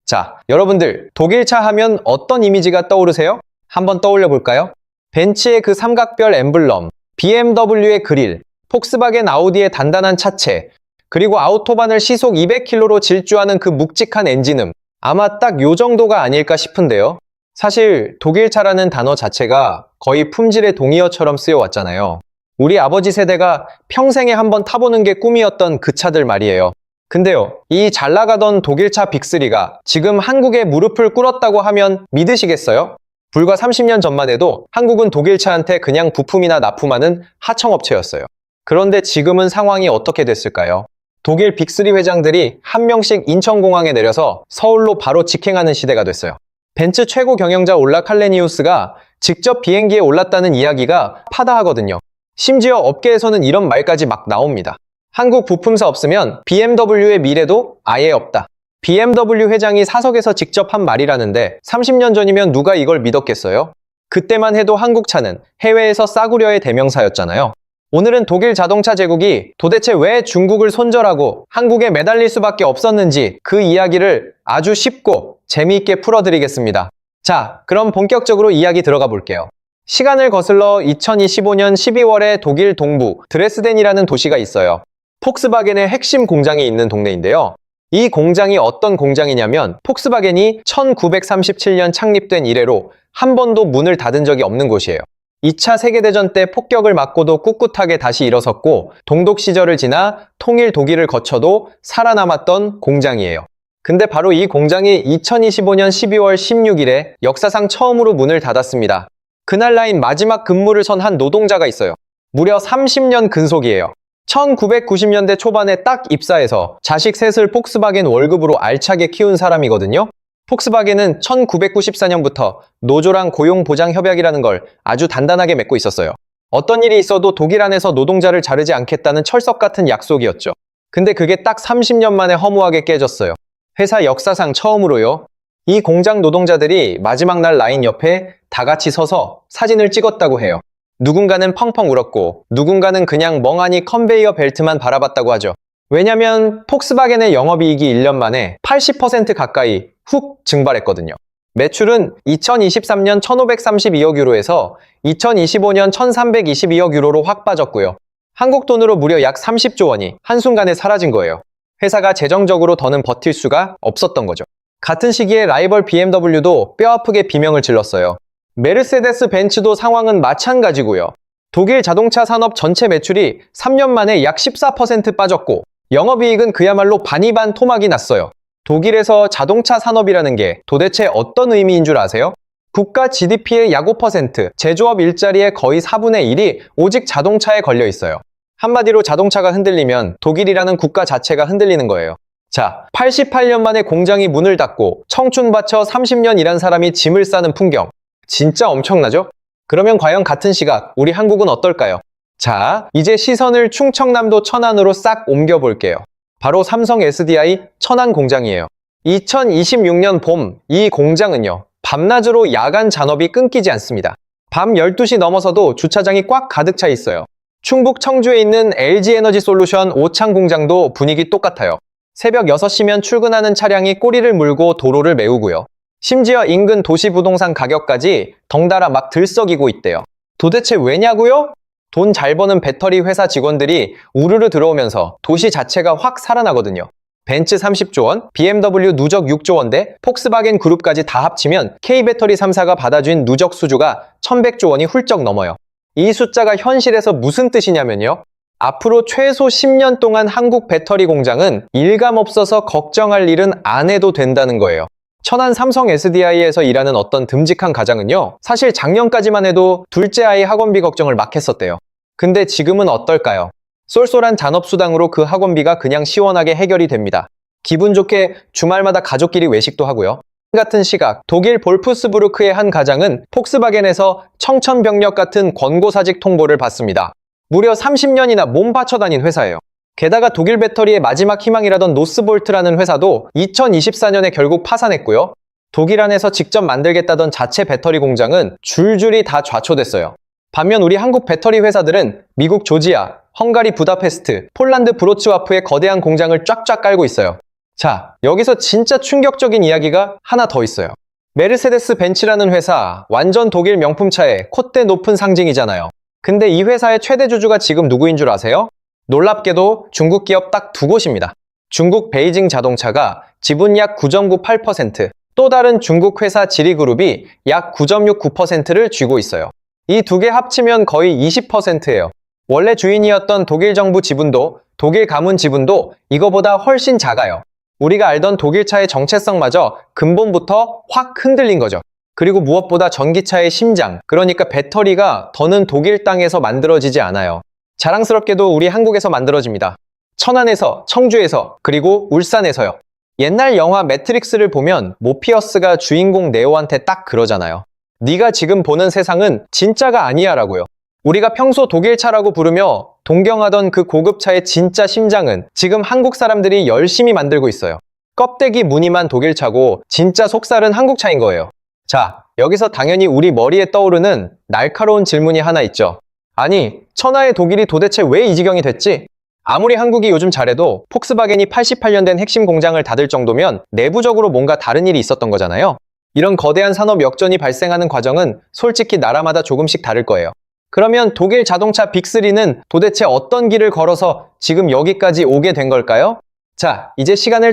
자, 여러분들 독일차 하면 어떤 이미지가 떠오르세요? 한번 떠올려 볼까요? 벤츠의 그 삼각별 엠블럼, BMW의 그릴, 폭스바겐 아우디의 단단한 차체, 그리고 아우토반을 시속 200km로 질주하는 그 묵직한 엔진음, 아마 딱 요 정도가 아닐까 싶은데요. 사실 독일차라는 단어 자체가 거의 품질의 동의어처럼 쓰여왔잖아요. 우리 아버지 세대가 평생에 한번 타보는 게 꿈이었던 그 차들 말이에요. 근데요, 이 잘나가던 독일차 빅3가 지금 한국에 무릎을 꿇었다고 하면 믿으시겠어요? 불과 30년 전만 해도 한국은 독일차한테 그냥 부품이나 납품하는 하청업체였어요. 그런데 지금은 상황이 어떻게 됐을까요? 독일 빅3 회장들이 한 명씩 인천공항에 내려서 서울로 바로 직행하는 시대가 됐어요. 벤츠 최고 경영자 올라 칼레니우스가 직접 비행기에 올랐다는 이야기가 파다하거든요. 심지어 업계에서는 이런 말까지 막 나옵니다. 한국 부품사 없으면 BMW의 미래도 아예 없다. BMW 회장이 사석에서 직접 한 말이라는데 30년 전이면 누가 이걸 믿었겠어요? 그때만 해도 한국 차는 해외에서 싸구려의 대명사였잖아요. 오늘은 독일 자동차 제국이 도대체 왜 중국을 손절하고 한국에 매달릴 수밖에 없었는지 그 이야기를 아주 쉽고 재미있게 풀어드리겠습니다. 자, 그럼 본격적으로 이야기 들어가 볼게요. 시간을 거슬러 2025년 12월에 독일 동부 드레스덴이라는 도시가 있어요. 폭스바겐의 핵심 공장이 있는 동네인데요. 이 공장이 어떤 공장이냐면 폭스바겐이 1937년 창립된 이래로 한 번도 문을 닫은 적이 없는 곳이에요. 2차 세계대전 때 폭격을 맞고도 꿋꿋하게 다시 일어섰고 동독 시절을 지나 통일 독일을 거쳐도 살아남았던 공장이에요. 근데 바로 이 공장이 2025년 12월 16일에 역사상 처음으로 문을 닫았습니다. 그날 라인 마지막 근무를 선 한 노동자가 있어요. 무려 30년 근속이에요. 1990년대 초반에 딱 입사해서 자식 셋을 폭스바겐 월급으로 알차게 키운 사람이거든요. 폭스바겐은 1994년부터 노조랑 고용보장협약이라는 걸 아주 단단하게 맺고 있었어요. 어떤 일이 있어도 독일 안에서 노동자를 자르지 않겠다는 철석 같은 약속이었죠. 근데 그게 딱 30년 만에 허무하게 깨졌어요. 회사 역사상 처음으로요. 이 공장 노동자들이 마지막 날 라인 옆에 다 같이 서서 사진을 찍었다고 해요. 누군가는 펑펑 울었고 누군가는 그냥 멍하니 컨베이어 벨트만 바라봤다고 하죠. 왜냐면 폭스바겐의 영업이익이 1년 만에 80% 가까이 훅 증발했거든요. 매출은 2023년 1532억 유로에서 2025년 1322억 유로로 확 빠졌고요. 한국 돈으로 무려 약 30조 원이 한순간에 사라진 거예요. 회사가 재정적으로 더는 버틸 수가 없었던 거죠. 같은 시기에 라이벌 BMW도 뼈아프게 비명을 질렀어요. 메르세데스 벤츠도 상황은 마찬가지고요. 독일 자동차 산업 전체 매출이 3년 만에 약 14% 빠졌고 영업이익은 그야말로 반이반 토막이 났어요. 독일에서 자동차 산업이라는 게 도대체 어떤 의미인 줄 아세요? 국가 GDP의 약 5%, 제조업 일자리의 거의 4분의 1이 오직 자동차에 걸려 있어요. 한마디로 자동차가 흔들리면 독일이라는 국가 자체가 흔들리는 거예요. 자, 88년 만에 공장이 문을 닫고 청춘 바쳐 30년 일한 사람이 짐을 싸는 풍경. 진짜 엄청나죠? 그러면 과연 같은 시각 우리 한국은 어떨까요? 자, 이제 시선을 충청남도 천안으로 싹 옮겨볼게요. 바로 삼성 SDI 천안 공장이에요. 2026년 봄 이 공장은요. 밤낮으로 야간 잔업이 끊기지 않습니다. 밤 12시 넘어서도 주차장이 꽉 가득 차 있어요. 충북 청주에 있는 LG에너지솔루션 오창 공장도 분위기 똑같아요. 새벽 6시면 출근하는 차량이 꼬리를 물고 도로를 메우고요. 심지어 인근 도시부동산 가격까지 덩달아 막 들썩이고 있대요. 도대체 왜냐고요? 돈 잘 버는 배터리 회사 직원들이 우르르 들어오면서 도시 자체가 확 살아나거든요. 벤츠 30조 원, BMW 누적 6조 원대, 폭스바겐 그룹까지 다 합치면 K배터리 3사가 받아준 누적 수주가 1100조 원이 훌쩍 넘어요. 이 숫자가 현실에서 무슨 뜻이냐면요. 앞으로 최소 10년 동안 한국 배터리 공장은 일감 없어서 걱정할 일은 안 해도 된다는 거예요. 천안 삼성 SDI에서 일하는 어떤 듬직한 가장은요. 사실 작년까지만 해도 둘째 아이 학원비 걱정을 막 했었대요. 근데 지금은 어떨까요? 쏠쏠한 잔업수당으로 그 학원비가 그냥 시원하게 해결이 됩니다. 기분 좋게 주말마다 가족끼리 외식도 하고요. 같은 시각 독일 볼프스부르크의 한 가장은 폭스바겐에서 청천벽력 같은 권고사직 통보를 받습니다. 무려 30년이나 몸 바쳐 다닌 회사예요. 게다가 독일 배터리의 마지막 희망이라던 노스볼트라는 회사도 2024년에 결국 파산했고요. 독일 안에서 직접 만들겠다던 자체 배터리 공장은 줄줄이 다 좌초됐어요. 반면 우리 한국 배터리 회사들은 미국 조지아, 헝가리 부다페스트, 폴란드 브로츠와프에 거대한 공장을 쫙쫙 깔고 있어요. 자, 여기서 진짜 충격적인 이야기가 하나 더 있어요. 메르세데스 벤츠라는 회사, 완전 독일 명품차의 콧대 높은 상징이잖아요. 근데 이 회사의 최대 주주가 지금 누구인 줄 아세요? 놀랍게도 중국 기업 딱 두 곳입니다. 중국 베이징 자동차가 지분 약 9.98%, 또 다른 중국 회사 지리그룹이 약 9.69%를 쥐고 있어요. 이 두 개 합치면 거의 20%예요. 원래 주인이었던 독일 정부 지분도, 독일 가문 지분도 이거보다 훨씬 작아요. 우리가 알던 독일차의 정체성마저 근본부터 확 흔들린 거죠. 그리고 무엇보다 전기차의 심장, 그러니까 배터리가 더는 독일 땅에서 만들어지지 않아요. 자랑스럽게도 우리 한국에서 만들어집니다. 천안에서, 청주에서, 그리고 울산에서요. 옛날 영화 매트릭스를 보면 모피어스가 주인공 네오한테 딱 그러잖아요. 네가 지금 보는 세상은 진짜가 아니야 라고요. 우리가 평소 독일차라고 부르며 동경하던 그 고급차의 진짜 심장은 지금 한국 사람들이 열심히 만들고 있어요. 껍데기 무늬만 독일차고 진짜 속살은 한국차인 거예요. 자, 여기서 당연히 우리 머리에 떠오르는 날카로운 질문이 하나 있죠. 아니, 천하의 독일이 도대체 왜 이 지경이 됐지? 아무리 한국이 요즘 잘해도 폭스바겐이 88년 된 핵심 공장을 닫을 정도면 내부적으로 뭔가 다른 일이 있었던 거잖아요. 이런 거대한 산업 역전이 발생하는 과정은 솔직히 나라마다 조금씩 다를 거예요. 그러면 독일 자동차 빅3는 도대체 어떤 길을 걸어서 지금 여기까지 오게 된 걸까요? 자, 이제 시간을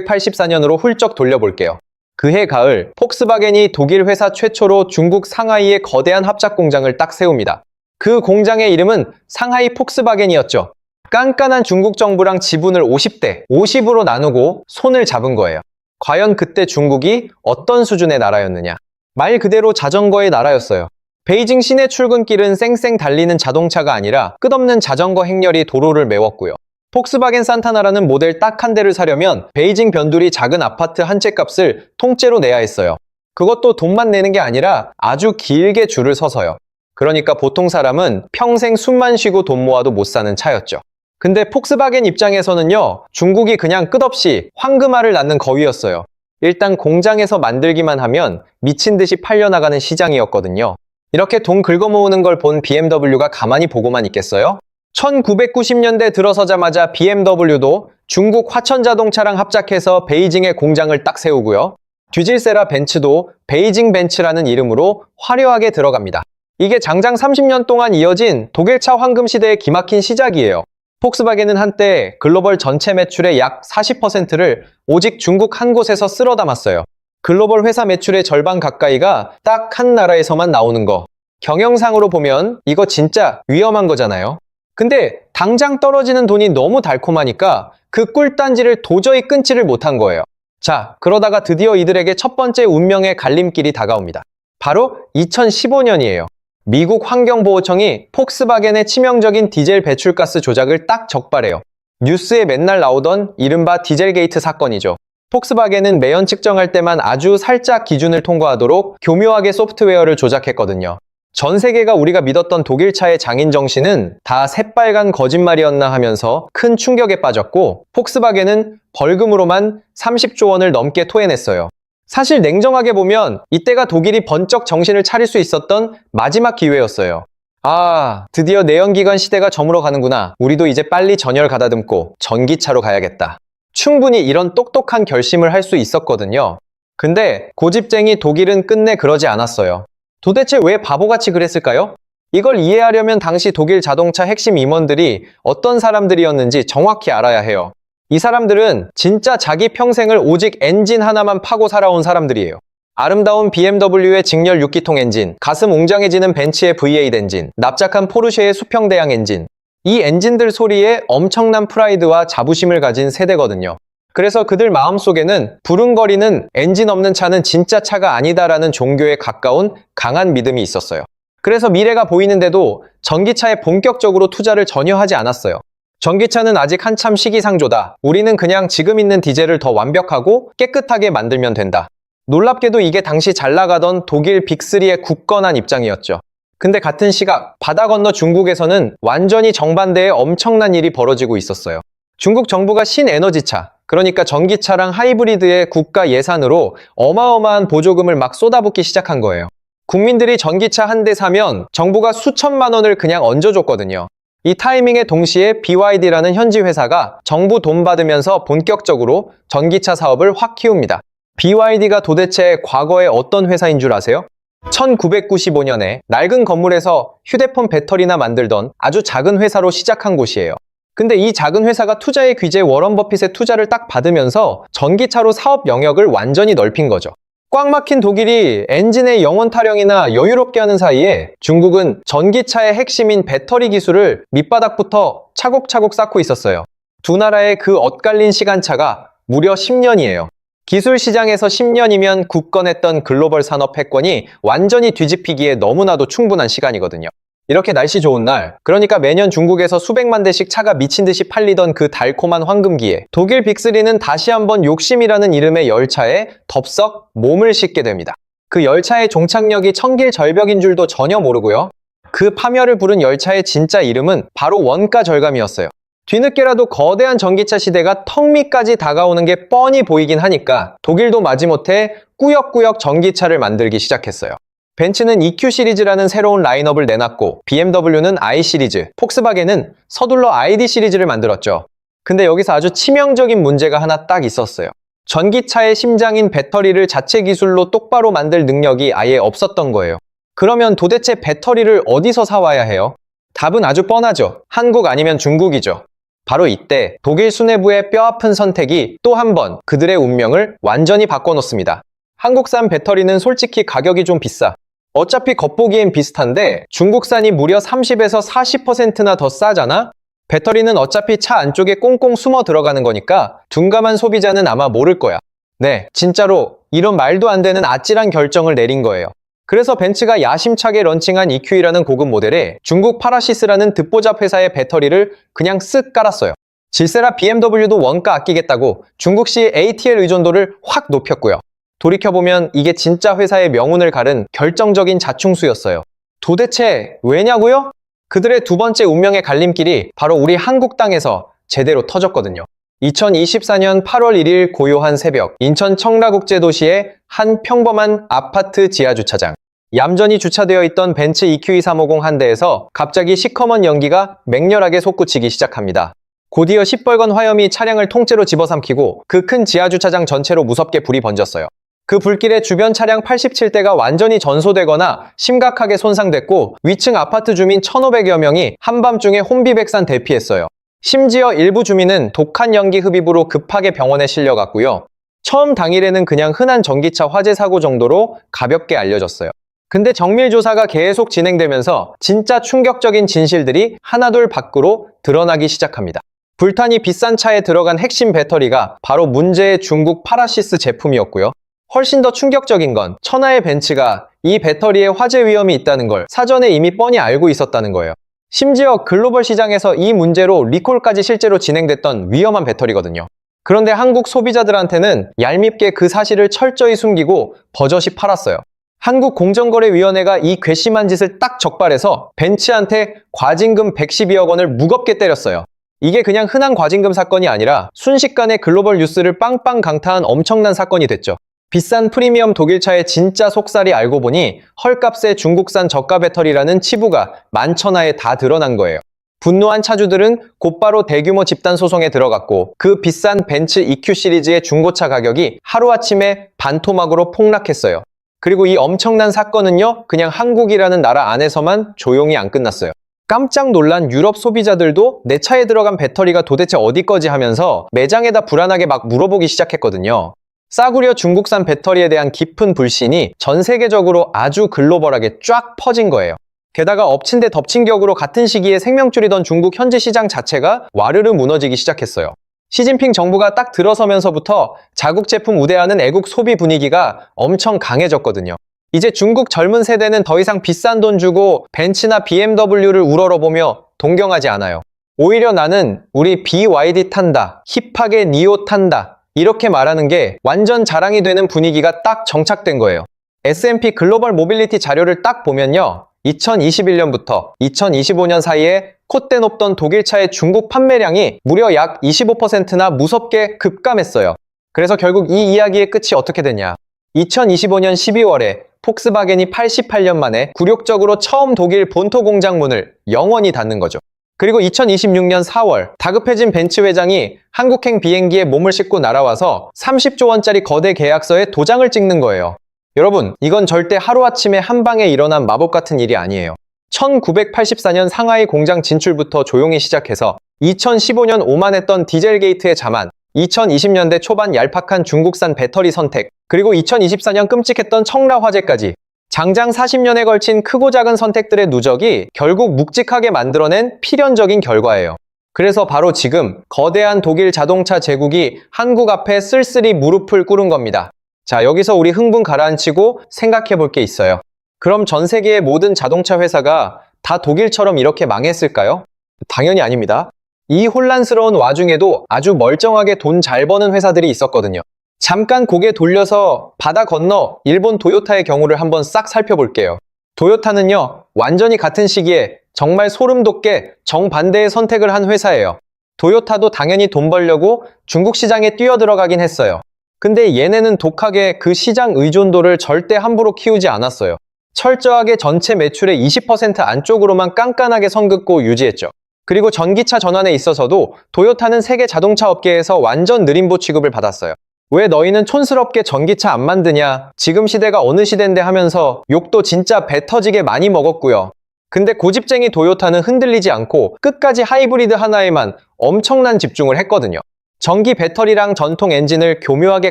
1984년으로 훌쩍 돌려볼게요. 그해 가을, 폭스바겐이 독일 회사 최초로 중국 상하이에 거대한 합작 공장을 딱 세웁니다. 그 공장의 이름은 상하이 폭스바겐이었죠. 깐깐한 중국 정부랑 지분을 50대, 50으로 나누고 손을 잡은 거예요. 과연 그때 중국이 어떤 수준의 나라였느냐? 말 그대로 자전거의 나라였어요. 베이징 시내 출근길은 쌩쌩 달리는 자동차가 아니라 끝없는 자전거 행렬이 도로를 메웠고요. 폭스바겐 산타나라는 모델 딱 한 대를 사려면 베이징 변두리 작은 아파트 한 채 값을 통째로 내야 했어요. 그것도 돈만 내는 게 아니라 아주 길게 줄을 서서요. 그러니까 보통 사람은 평생 숨만 쉬고 돈 모아도 못 사는 차였죠. 근데 폭스바겐 입장에서는요, 중국이 그냥 끝없이 황금알을 낳는 거위였어요. 일단 공장에서 만들기만 하면 미친 듯이 팔려나가는 시장이었거든요. 이렇게 돈 긁어모으는 걸 본 BMW가 가만히 보고만 있겠어요? 1990년대 들어서자마자 BMW도 중국 화천자동차랑 합작해서 베이징에 공장을 딱 세우고요. 뒤질세라 벤츠도 베이징 벤츠라는 이름으로 화려하게 들어갑니다. 이게 장장 30년 동안 이어진 독일차 황금 시대의 기막힌 시작이에요. 폭스바겐은 한때 글로벌 전체 매출의 약 40%를 오직 중국 한 곳에서 쓸어 담았어요. 글로벌 회사 매출의 절반 가까이가 딱 한 나라에서만 나오는 거. 경영상으로 보면 이거 진짜 위험한 거잖아요. 근데 당장 떨어지는 돈이 너무 달콤하니까 그 꿀단지를 도저히 끊지를 못한 거예요. 자, 그러다가 드디어 이들에게 첫 번째 운명의 갈림길이 다가옵니다. 바로 2015년이에요. 미국 환경보호청이 폭스바겐의 치명적인 디젤 배출가스 조작을 딱 적발해요. 뉴스에 맨날 나오던 이른바 디젤게이트 사건이죠. 폭스바겐은 매연 측정할 때만 아주 살짝 기준을 통과하도록 교묘하게 소프트웨어를 조작했거든요. 전 세계가 우리가 믿었던 독일차의 장인 정신은 다 새빨간 거짓말이었나 하면서 큰 충격에 빠졌고, 폭스바겐은 벌금으로만 30조 원을 넘게 토해냈어요. 사실 냉정하게 보면 이때가 독일이 번쩍 정신을 차릴 수 있었던 마지막 기회였어요. 아, 드디어 내연기관 시대가 저물어 가는구나. 우리도 이제 빨리 전열 가다듬고 전기차로 가야겠다. 충분히 이런 똑똑한 결심을 할 수 있었거든요. 근데 고집쟁이 독일은 끝내 그러지 않았어요. 도대체 왜 바보같이 그랬을까요? 이걸 이해하려면 당시 독일 자동차 핵심 임원들이 어떤 사람들이었는지 정확히 알아야 해요. 이 사람들은 진짜 자기 평생을 오직 엔진 하나만 파고 살아온 사람들이에요. 아름다운 BMW의 직렬 6기통 엔진, 가슴 웅장해지는 벤츠의 V8 엔진, 납작한 포르쉐의 수평대양 엔진. 이 엔진들 소리에 엄청난 프라이드와 자부심을 가진 세대거든요. 그래서 그들 마음속에는 부릉거리는 엔진 없는 차는 진짜 차가 아니다라는 종교에 가까운 강한 믿음이 있었어요. 그래서 미래가 보이는데도 전기차에 본격적으로 투자를 전혀 하지 않았어요. 전기차는 아직 한참 시기상조다. 우리는 그냥 지금 있는 디젤을 더 완벽하고 깨끗하게 만들면 된다. 놀랍게도 이게 당시 잘 나가던 독일 빅3의 굳건한 입장이었죠. 근데 같은 시각 바다 건너 중국에서는 완전히 정반대의 엄청난 일이 벌어지고 있었어요. 중국 정부가 신에너지차, 그러니까 전기차랑 하이브리드의 국가 예산으로 어마어마한 보조금을 막 쏟아붓기 시작한 거예요. 국민들이 전기차 한 대 사면 정부가 수천만 원을 그냥 얹어줬거든요. 이 타이밍에 동시에 BYD라는 현지 회사가 정부 돈 받으면서 본격적으로 전기차 사업을 확 키웁니다. BYD가 도대체 과거에 어떤 회사인 줄 아세요? 1995년에 낡은 건물에서 휴대폰 배터리나 만들던 아주 작은 회사로 시작한 곳이에요. 근데 이 작은 회사가 투자의 귀재 워런 버핏의 투자를 딱 받으면서 전기차로 사업 영역을 완전히 넓힌 거죠. 꽉 막힌 독일이 엔진의 영원 타령이나 여유롭게 하는 사이에 중국은 전기차의 핵심인 배터리 기술을 밑바닥부터 차곡차곡 쌓고 있었어요. 두 나라의 그 엇갈린 시간차가 무려 10년이에요. 기술 시장에서 10년이면 굳건했던 글로벌 산업 패권이 완전히 뒤집히기에 너무나도 충분한 시간이거든요. 이렇게 날씨 좋은 날, 그러니까 매년 중국에서 수백만 대씩 차가 미친 듯이 팔리던 그 달콤한 황금기에 독일 빅3는 다시 한번 욕심이라는 이름의 열차에 덥석 몸을 싣게 됩니다. 그 열차의 종착역이 청길 절벽인 줄도 전혀 모르고요. 그 파멸을 부른 열차의 진짜 이름은 바로 원가 절감이었어요. 뒤늦게라도 거대한 전기차 시대가 턱 밑까지 다가오는 게 뻔히 보이긴 하니까 독일도 마지못해 꾸역꾸역 전기차를 만들기 시작했어요. 벤츠는 EQ 시리즈라는 새로운 라인업을 내놨고 BMW는 I 시리즈, 폭스바겐은 서둘러 ID 시리즈를 만들었죠. 근데 여기서 아주 치명적인 문제가 하나 딱 있었어요. 전기차의 심장인 배터리를 자체 기술로 똑바로 만들 능력이 아예 없었던 거예요. 그러면 도대체 배터리를 어디서 사와야 해요? 답은 아주 뻔하죠. 한국 아니면 중국이죠. 바로 이때 독일 수뇌부의 뼈아픈 선택이 또 한 번 그들의 운명을 완전히 바꿔놓습니다. 한국산 배터리는 솔직히 가격이 좀 비싸. 어차피 겉보기엔 비슷한데 중국산이 무려 30에서 40%나 더 싸잖아? 배터리는 어차피 차 안쪽에 꽁꽁 숨어 들어가는 거니까 둔감한 소비자는 아마 모를 거야. 네, 진짜로 이런 말도 안 되는 아찔한 결정을 내린 거예요. 그래서 벤츠가 야심차게 런칭한 EQ이라는 고급 모델에 중국 파라시스라는 듣보잡 회사의 배터리를 그냥 쓱 깔았어요. 질세라 BMW도 원가 아끼겠다고 중국식 ATL 의존도를 확 높였고요. 돌이켜보면 이게 진짜 회사의 명운을 가른 결정적인 자충수였어요. 도대체 왜냐고요? 그들의 두 번째 운명의 갈림길이 바로 우리 한국 땅에서 제대로 터졌거든요. 2024년 8월 1일 고요한 새벽, 인천 청라국제도시의 한 평범한 아파트 지하주차장. 얌전히 주차되어 있던 벤츠 EQ2350 한 대에서 갑자기 시커먼 연기가 맹렬하게 솟구치기 시작합니다. 곧이어 시뻘건 화염이 차량을 통째로 집어삼키고 그 큰 지하주차장 전체로 무섭게 불이 번졌어요. 그 불길에 주변 차량 87대가 완전히 전소되거나 심각하게 손상됐고 위층 아파트 주민 1,500여 명이 한밤중에 혼비백산 대피했어요. 심지어 일부 주민은 독한 연기 흡입으로 급하게 병원에 실려갔고요. 처음 당일에는 그냥 흔한 전기차 화재 사고 정도로 가볍게 알려졌어요. 근데 정밀 조사가 계속 진행되면서 진짜 충격적인 진실들이 하나둘 밖으로 드러나기 시작합니다. 불탄이 비싼 차에 들어간 핵심 배터리가 바로 문제의 중국 파라시스 제품이었고요. 훨씬 더 충격적인 건 천하의 벤츠가 이 배터리에 화재 위험이 있다는 걸 사전에 이미 뻔히 알고 있었다는 거예요. 심지어 글로벌 시장에서 이 문제로 리콜까지 실제로 진행됐던 위험한 배터리거든요. 그런데 한국 소비자들한테는 얄밉게 그 사실을 철저히 숨기고 버젓이 팔았어요. 한국공정거래위원회가 이 괘씸한 짓을 딱 적발해서 벤츠한테 과징금 112억 원을 무겁게 때렸어요. 이게 그냥 흔한 과징금 사건이 아니라 순식간에 글로벌 뉴스를 빵빵 강타한 엄청난 사건이 됐죠. 비싼 프리미엄 독일차의 진짜 속살이 알고 보니 헐값의 중국산 저가 배터리라는 치부가 만천하에 다 드러난 거예요. 분노한 차주들은 곧바로 대규모 집단 소송에 들어갔고 그 비싼 벤츠 EQ 시리즈의 중고차 가격이 하루아침에 반토막으로 폭락했어요. 그리고 이 엄청난 사건은요, 그냥 한국이라는 나라 안에서만 조용히 안 끝났어요. 깜짝 놀란 유럽 소비자들도 내 차에 들어간 배터리가 도대체 어디 거지 하면서 매장에다 불안하게 막 물어보기 시작했거든요. 싸구려 중국산 배터리에 대한 깊은 불신이 전 세계적으로 아주 글로벌하게 쫙 퍼진 거예요. 게다가 엎친 데 덮친 격으로 같은 시기에 생명줄이던 중국 현지 시장 자체가 와르르 무너지기 시작했어요. 시진핑 정부가 딱 들어서면서부터 자국 제품 우대하는 애국 소비 분위기가 엄청 강해졌거든요. 이제 중국 젊은 세대는 더 이상 비싼 돈 주고 벤츠나 BMW를 우러러보며 동경하지 않아요. 오히려 나는 우리 BYD 탄다, 힙하게 니오 탄다, 이렇게 말하는 게 완전 자랑이 되는 분위기가 딱 정착된 거예요. S&P 글로벌 모빌리티 자료를 딱 보면요. 2021년부터 2025년 사이에 콧대 높던 독일차의 중국 판매량이 무려 약 25%나 무섭게 급감했어요. 그래서 결국 이 이야기의 끝이 어떻게 되냐. 2025년 12월에 폭스바겐이 88년 만에 굴욕적으로 처음 독일 본토 공장 문을 영원히 닫는 거죠. 그리고 2026년 4월 다급해진 벤츠 회장이 한국행 비행기에 몸을 싣고 날아와서 30조 원짜리 거대 계약서에 도장을 찍는 거예요. 여러분, 이건 절대 하루아침에 한 방에 일어난 마법 같은 일이 아니에요. 1984년 상하이 공장 진출부터 조용히 시작해서 2015년 오만했던 디젤 게이트의 자만, 2020년대 초반 얄팍한 중국산 배터리 선택, 그리고 2024년 끔찍했던 청라 화재까지 장장 40년에 걸친 크고 작은 선택들의 누적이 결국 묵직하게 만들어낸 필연적인 결과예요. 그래서 바로 지금 거대한 독일 자동차 제국이 한국 앞에 쓸쓸히 무릎을 꿇은 겁니다. 자, 여기서 우리 흥분 가라앉히고 생각해 볼 게 있어요. 그럼 전 세계의 모든 자동차 회사가 다 독일처럼 이렇게 망했을까요? 당연히 아닙니다. 이 혼란스러운 와중에도 아주 멀쩡하게 돈 잘 버는 회사들이 있었거든요. 잠깐 고개 돌려서 바다 건너 일본 도요타의 경우를 한번 싹 살펴볼게요. 도요타는요, 완전히 같은 시기에 정말 소름 돋게 정반대의 선택을 한 회사예요. 도요타도 당연히 돈 벌려고 중국 시장에 뛰어들어가긴 했어요. 근데 얘네는 독하게 그 시장 의존도를 절대 함부로 키우지 않았어요. 철저하게 전체 매출의 20% 안쪽으로만 깐깐하게 선 긋고 유지했죠. 그리고 전기차 전환에 있어서도 도요타는 세계 자동차 업계에서 완전 느림보 취급을 받았어요. 왜 너희는 촌스럽게 전기차 안 만드냐? 지금 시대가 어느 시대인데 하면서 욕도 진짜 배 터지게 많이 먹었고요. 근데 고집쟁이 도요타는 흔들리지 않고 끝까지 하이브리드 하나에만 엄청난 집중을 했거든요. 전기 배터리랑 전통 엔진을 교묘하게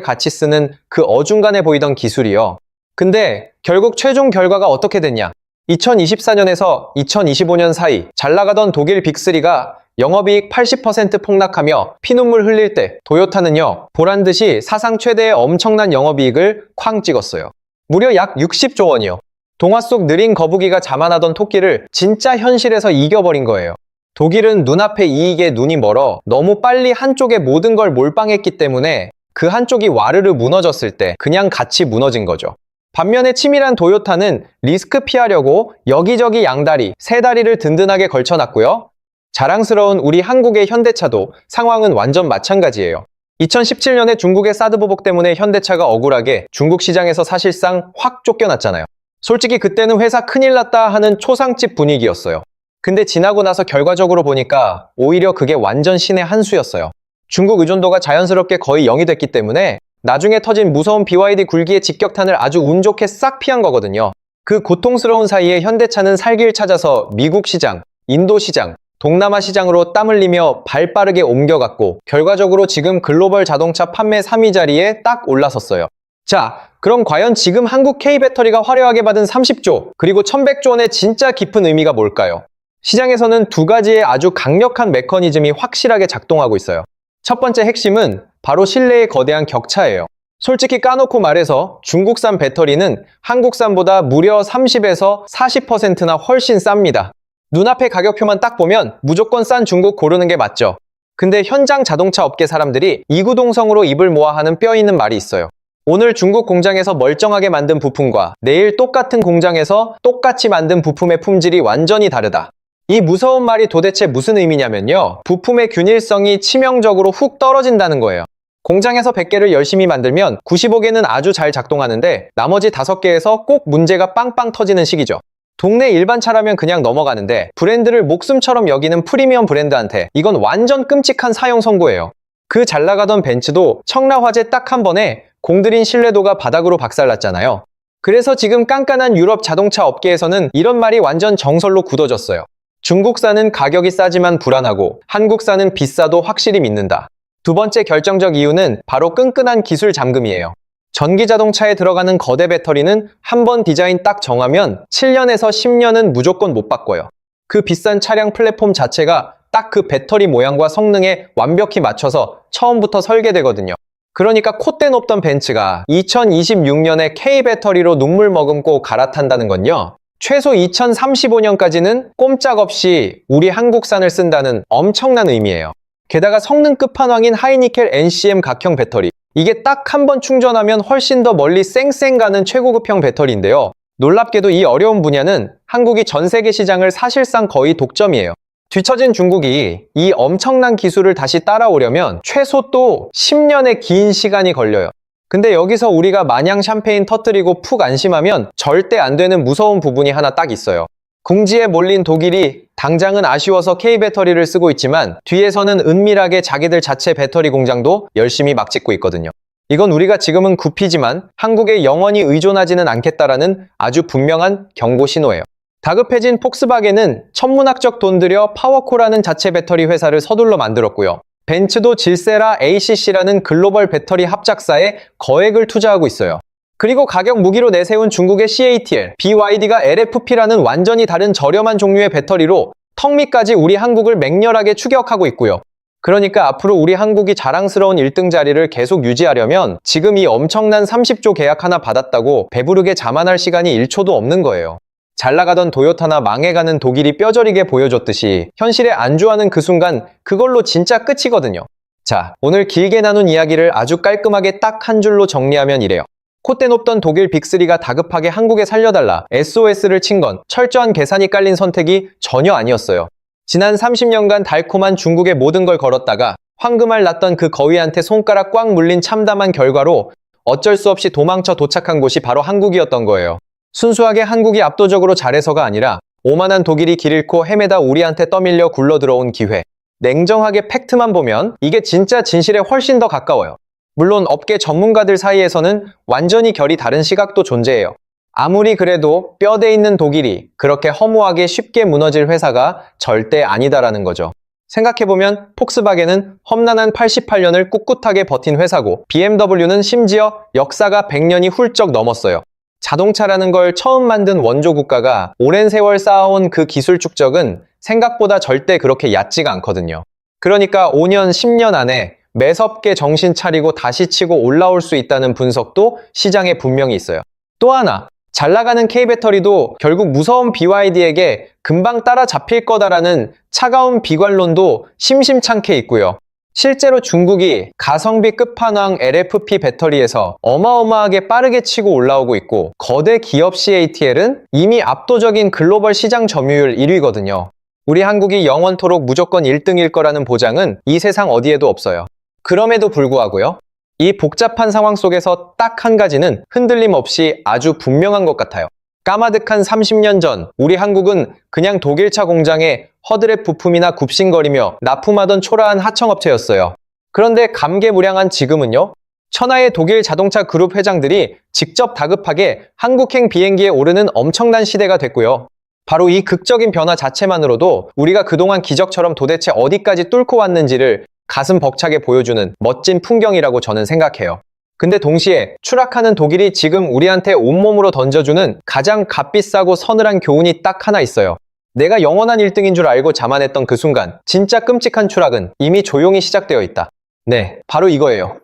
같이 쓰는 그 어중간해 보이던 기술이요. 근데 결국 최종 결과가 어떻게 됐냐? 2024년에서 2025년 사이 잘 나가던 독일 빅3가 영업이익 80% 폭락하며 피눈물 흘릴 때 도요타는요, 보란듯이 사상 최대의 엄청난 영업이익을 쾅 찍었어요. 무려 약 60조 원이요. 동화 속 느린 거북이가 자만하던 토끼를 진짜 현실에서 이겨버린 거예요. 독일은 눈앞의 이익에 눈이 멀어 너무 빨리 한쪽에 모든 걸 몰빵했기 때문에 그 한쪽이 와르르 무너졌을 때 그냥 같이 무너진 거죠. 반면에 치밀한 도요타는 리스크 피하려고 여기저기 양다리, 세 다리를 든든하게 걸쳐놨고요. 자랑스러운 우리 한국의 현대차도 상황은 완전 마찬가지예요. 2017년에 중국의 사드 보복 때문에 현대차가 억울하게 중국 시장에서 사실상 확 쫓겨났잖아요. 솔직히 그때는 회사 큰일 났다 하는 초상집 분위기였어요. 근데 지나고 나서 결과적으로 보니까 오히려 그게 완전 신의 한 수였어요. 중국 의존도가 자연스럽게 거의 0이 됐기 때문에 나중에 터진 무서운 BYD 굴기의 직격탄을 아주 운 좋게 싹 피한 거거든요. 그 고통스러운 사이에 현대차는 살길 찾아서 미국 시장, 인도 시장, 동남아 시장으로 땀 흘리며 발 빠르게 옮겨갔고 결과적으로 지금 글로벌 자동차 판매 3위 자리에 딱 올라섰어요. 자, 그럼 과연 지금 한국 K배터리가 화려하게 받은 30조 그리고 1100조 원의 진짜 깊은 의미가 뭘까요? 시장에서는 두 가지의 아주 강력한 메커니즘이 확실하게 작동하고 있어요. 첫 번째 핵심은 바로 신뢰의 거대한 격차예요. 솔직히 까놓고 말해서 중국산 배터리는 한국산보다 무려 30에서 40%나 훨씬 쌉니다. 눈앞에 가격표만 딱 보면 무조건 싼 중국 고르는 게 맞죠. 근데 현장 자동차 업계 사람들이 이구동성으로 입을 모아 하는 뼈 있는 말이 있어요. 오늘 중국 공장에서 멀쩡하게 만든 부품과 내일 똑같은 공장에서 똑같이 만든 부품의 품질이 완전히 다르다. 이 무서운 말이 도대체 무슨 의미냐면요. 부품의 균일성이 치명적으로 훅 떨어진다는 거예요. 공장에서 100개를 열심히 만들면 95개는 아주 잘 작동하는데 나머지 5개에서 꼭 문제가 빵빵 터지는 시기죠. 동네 일반 차라면 그냥 넘어가는데 브랜드를 목숨처럼 여기는 프리미엄 브랜드한테 이건 완전 끔찍한 사형 선고예요. 그 잘 나가던 벤츠도 청라 화재 딱 한 번에 공들인 신뢰도가 바닥으로 박살났잖아요. 그래서 지금 깐깐한 유럽 자동차 업계에서는 이런 말이 완전 정설로 굳어졌어요. 중국산은 가격이 싸지만 불안하고 한국산은 비싸도 확실히 믿는다. 두 번째 결정적 이유는 바로 끈끈한 기술 잠금이에요. 전기 자동차에 들어가는 거대 배터리는 한 번 디자인 딱 정하면 7년에서 10년은 무조건 못 바꿔요. 그 비싼 차량 플랫폼 자체가 딱 그 배터리 모양과 성능에 완벽히 맞춰서 처음부터 설계되거든요. 그러니까 콧대 높던 벤츠가 2026년에 K배터리로 눈물 머금고 갈아탄다는 건요. 최소 2035년까지는 꼼짝없이 우리 한국산을 쓴다는 엄청난 의미예요. 게다가 성능 끝판왕인 하이니켈 NCM 각형 배터리. 이게 딱 한 번 충전하면 훨씬 더 멀리 쌩쌩 가는 최고급형 배터리인데요. 놀랍게도 이 어려운 분야는 한국이 전 세계 시장을 사실상 거의 독점이에요. 뒤처진 중국이 이 엄청난 기술을 다시 따라오려면 최소 또 10년의 긴 시간이 걸려요. 근데 여기서 우리가 마냥 샴페인 터뜨리고 푹 안심하면 절대 안 되는 무서운 부분이 하나 딱 있어요. 궁지에 몰린 독일이 당장은 아쉬워서 K-배터리를 쓰고 있지만 뒤에서는 은밀하게 자기들 자체 배터리 공장도 열심히 막 짓고 있거든요. 이건 우리가 지금은 굽히지만 한국에 영원히 의존하지는 않겠다라는 아주 분명한 경고 신호예요. 다급해진 폭스바겐은 천문학적 돈 들여 파워코라는 자체 배터리 회사를 서둘러 만들었고요. 벤츠도 질세라 ACC라는 글로벌 배터리 합작사에 거액을 투자하고 있어요. 그리고 가격 무기로 내세운 중국의 CATL, BYD가 LFP라는 완전히 다른 저렴한 종류의 배터리로 턱 밑까지 우리 한국을 맹렬하게 추격하고 있고요. 그러니까 앞으로 우리 한국이 자랑스러운 1등 자리를 계속 유지하려면 지금 이 엄청난 30조 계약 하나 받았다고 배부르게 자만할 시간이 1초도 없는 거예요. 잘 나가던 도요타나 망해가는 독일이 뼈저리게 보여줬듯이 현실에 안주하는 그 순간 그걸로 진짜 끝이거든요. 자, 오늘 길게 나눈 이야기를 아주 깔끔하게 딱 한 줄로 정리하면 이래요. 콧대 높던 독일 빅3가 다급하게 한국에 살려달라 SOS를 친 건 철저한 계산이 깔린 선택이 전혀 아니었어요. 지난 30년간 달콤한 중국의 모든 걸 걸었다가 황금알 났던 그 거위한테 손가락 꽉 물린 참담한 결과로 어쩔 수 없이 도망쳐 도착한 곳이 바로 한국이었던 거예요. 순수하게 한국이 압도적으로 잘해서가 아니라 오만한 독일이 길 잃고 헤매다 우리한테 떠밀려 굴러 들어온 기회. 냉정하게 팩트만 보면 이게 진짜 진실에 훨씬 더 가까워요. 물론 업계 전문가들 사이에서는 완전히 결이 다른 시각도 존재해요. 아무리 그래도 뼈대 있는 독일이 그렇게 허무하게 쉽게 무너질 회사가 절대 아니다라는 거죠. 생각해보면 폭스바겐은 험난한 88년을 꿋꿋하게 버틴 회사고 BMW는 심지어 역사가 100년이 훌쩍 넘었어요. 자동차라는 걸 처음 만든 원조 국가가 오랜 세월 쌓아온 그 기술 축적은 생각보다 절대 그렇게 얕지가 않거든요. 그러니까 5년, 10년 안에 매섭게 정신 차리고 다시 치고 올라올 수 있다는 분석도 시장에 분명히 있어요. 또 하나, 잘 나가는 K배터리도 결국 무서운 BYD에게 금방 따라잡힐 거다라는 차가운 비관론도 심심찮게 있고요. 실제로 중국이 가성비 끝판왕 LFP 배터리에서 어마어마하게 빠르게 치고 올라오고 있고 거대 기업 CATL은 이미 압도적인 글로벌 시장 점유율 1위거든요. 우리 한국이 영원토록 무조건 1등일 거라는 보장은 이 세상 어디에도 없어요. 그럼에도 불구하고요. 이 복잡한 상황 속에서 딱 한 가지는 흔들림 없이 아주 분명한 것 같아요. 까마득한 30년 전 우리 한국은 그냥 독일차 공장에 허드렛 부품이나 굽신거리며 납품하던 초라한 하청업체였어요. 그런데 감개무량한 지금은요. 천하의 독일 자동차 그룹 회장들이 직접 다급하게 한국행 비행기에 오르는 엄청난 시대가 됐고요. 바로 이 극적인 변화 자체만으로도 우리가 그동안 기적처럼 도대체 어디까지 뚫고 왔는지를 가슴 벅차게 보여주는 멋진 풍경이라고 저는 생각해요. 근데 동시에 추락하는 독일이 지금 우리한테 온몸으로 던져주는 가장 값비싸고 서늘한 교훈이 딱 하나 있어요. 내가 영원한 1등인 줄 알고 자만했던 그 순간 진짜 끔찍한 추락은 이미 조용히 시작되어 있다. 네, 바로 이거예요.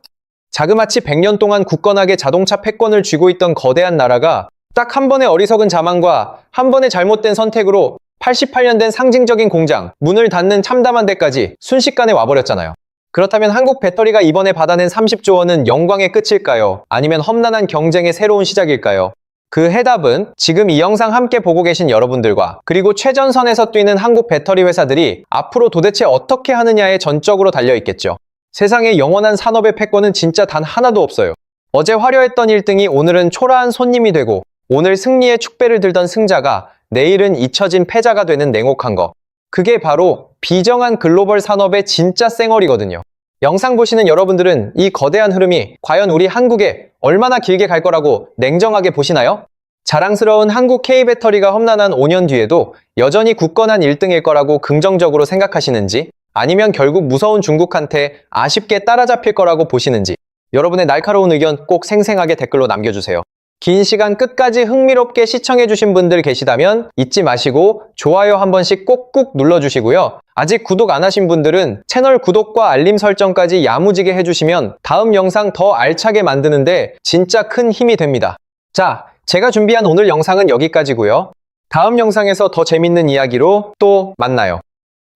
자그마치 100년 동안 굳건하게 자동차 패권을 쥐고 있던 거대한 나라가 딱 한 번의 어리석은 자만과 한 번의 잘못된 선택으로 88년 된 상징적인 공장, 문을 닫는 참담한 데까지 순식간에 와버렸잖아요. 그렇다면 한국 배터리가 이번에 받아낸 30조 원은 영광의 끝일까요? 아니면 험난한 경쟁의 새로운 시작일까요? 그 해답은 지금 이 영상 함께 보고 계신 여러분들과 그리고 최전선에서 뛰는 한국 배터리 회사들이 앞으로 도대체 어떻게 하느냐에 전적으로 달려있겠죠. 세상에 영원한 산업의 패권은 진짜 단 하나도 없어요. 어제 화려했던 1등이 오늘은 초라한 손님이 되고 오늘 승리의 축배를 들던 승자가 내일은 잊혀진 패자가 되는 냉혹한 것. 그게 바로 비정한 글로벌 산업의 진짜 쌩얼이거든요. 영상 보시는 여러분들은 이 거대한 흐름이 과연 우리 한국에 얼마나 길게 갈 거라고 냉정하게 보시나요? 자랑스러운 한국 K배터리가 험난한 5년 뒤에도 여전히 굳건한 1등일 거라고 긍정적으로 생각하시는지 아니면 결국 무서운 중국한테 아쉽게 따라잡힐 거라고 보시는지 여러분의 날카로운 의견 꼭 생생하게 댓글로 남겨주세요. 긴 시간 끝까지 흥미롭게 시청해주신 분들 계시다면 잊지 마시고 좋아요 한 번씩 꼭꼭 눌러주시고요. 아직 구독 안 하신 분들은 채널 구독과 알림 설정까지 야무지게 해주시면 다음 영상 더 알차게 만드는데 진짜 큰 힘이 됩니다. 자, 제가 준비한 오늘 영상은 여기까지고요. 다음 영상에서 더 재밌는 이야기로 또 만나요.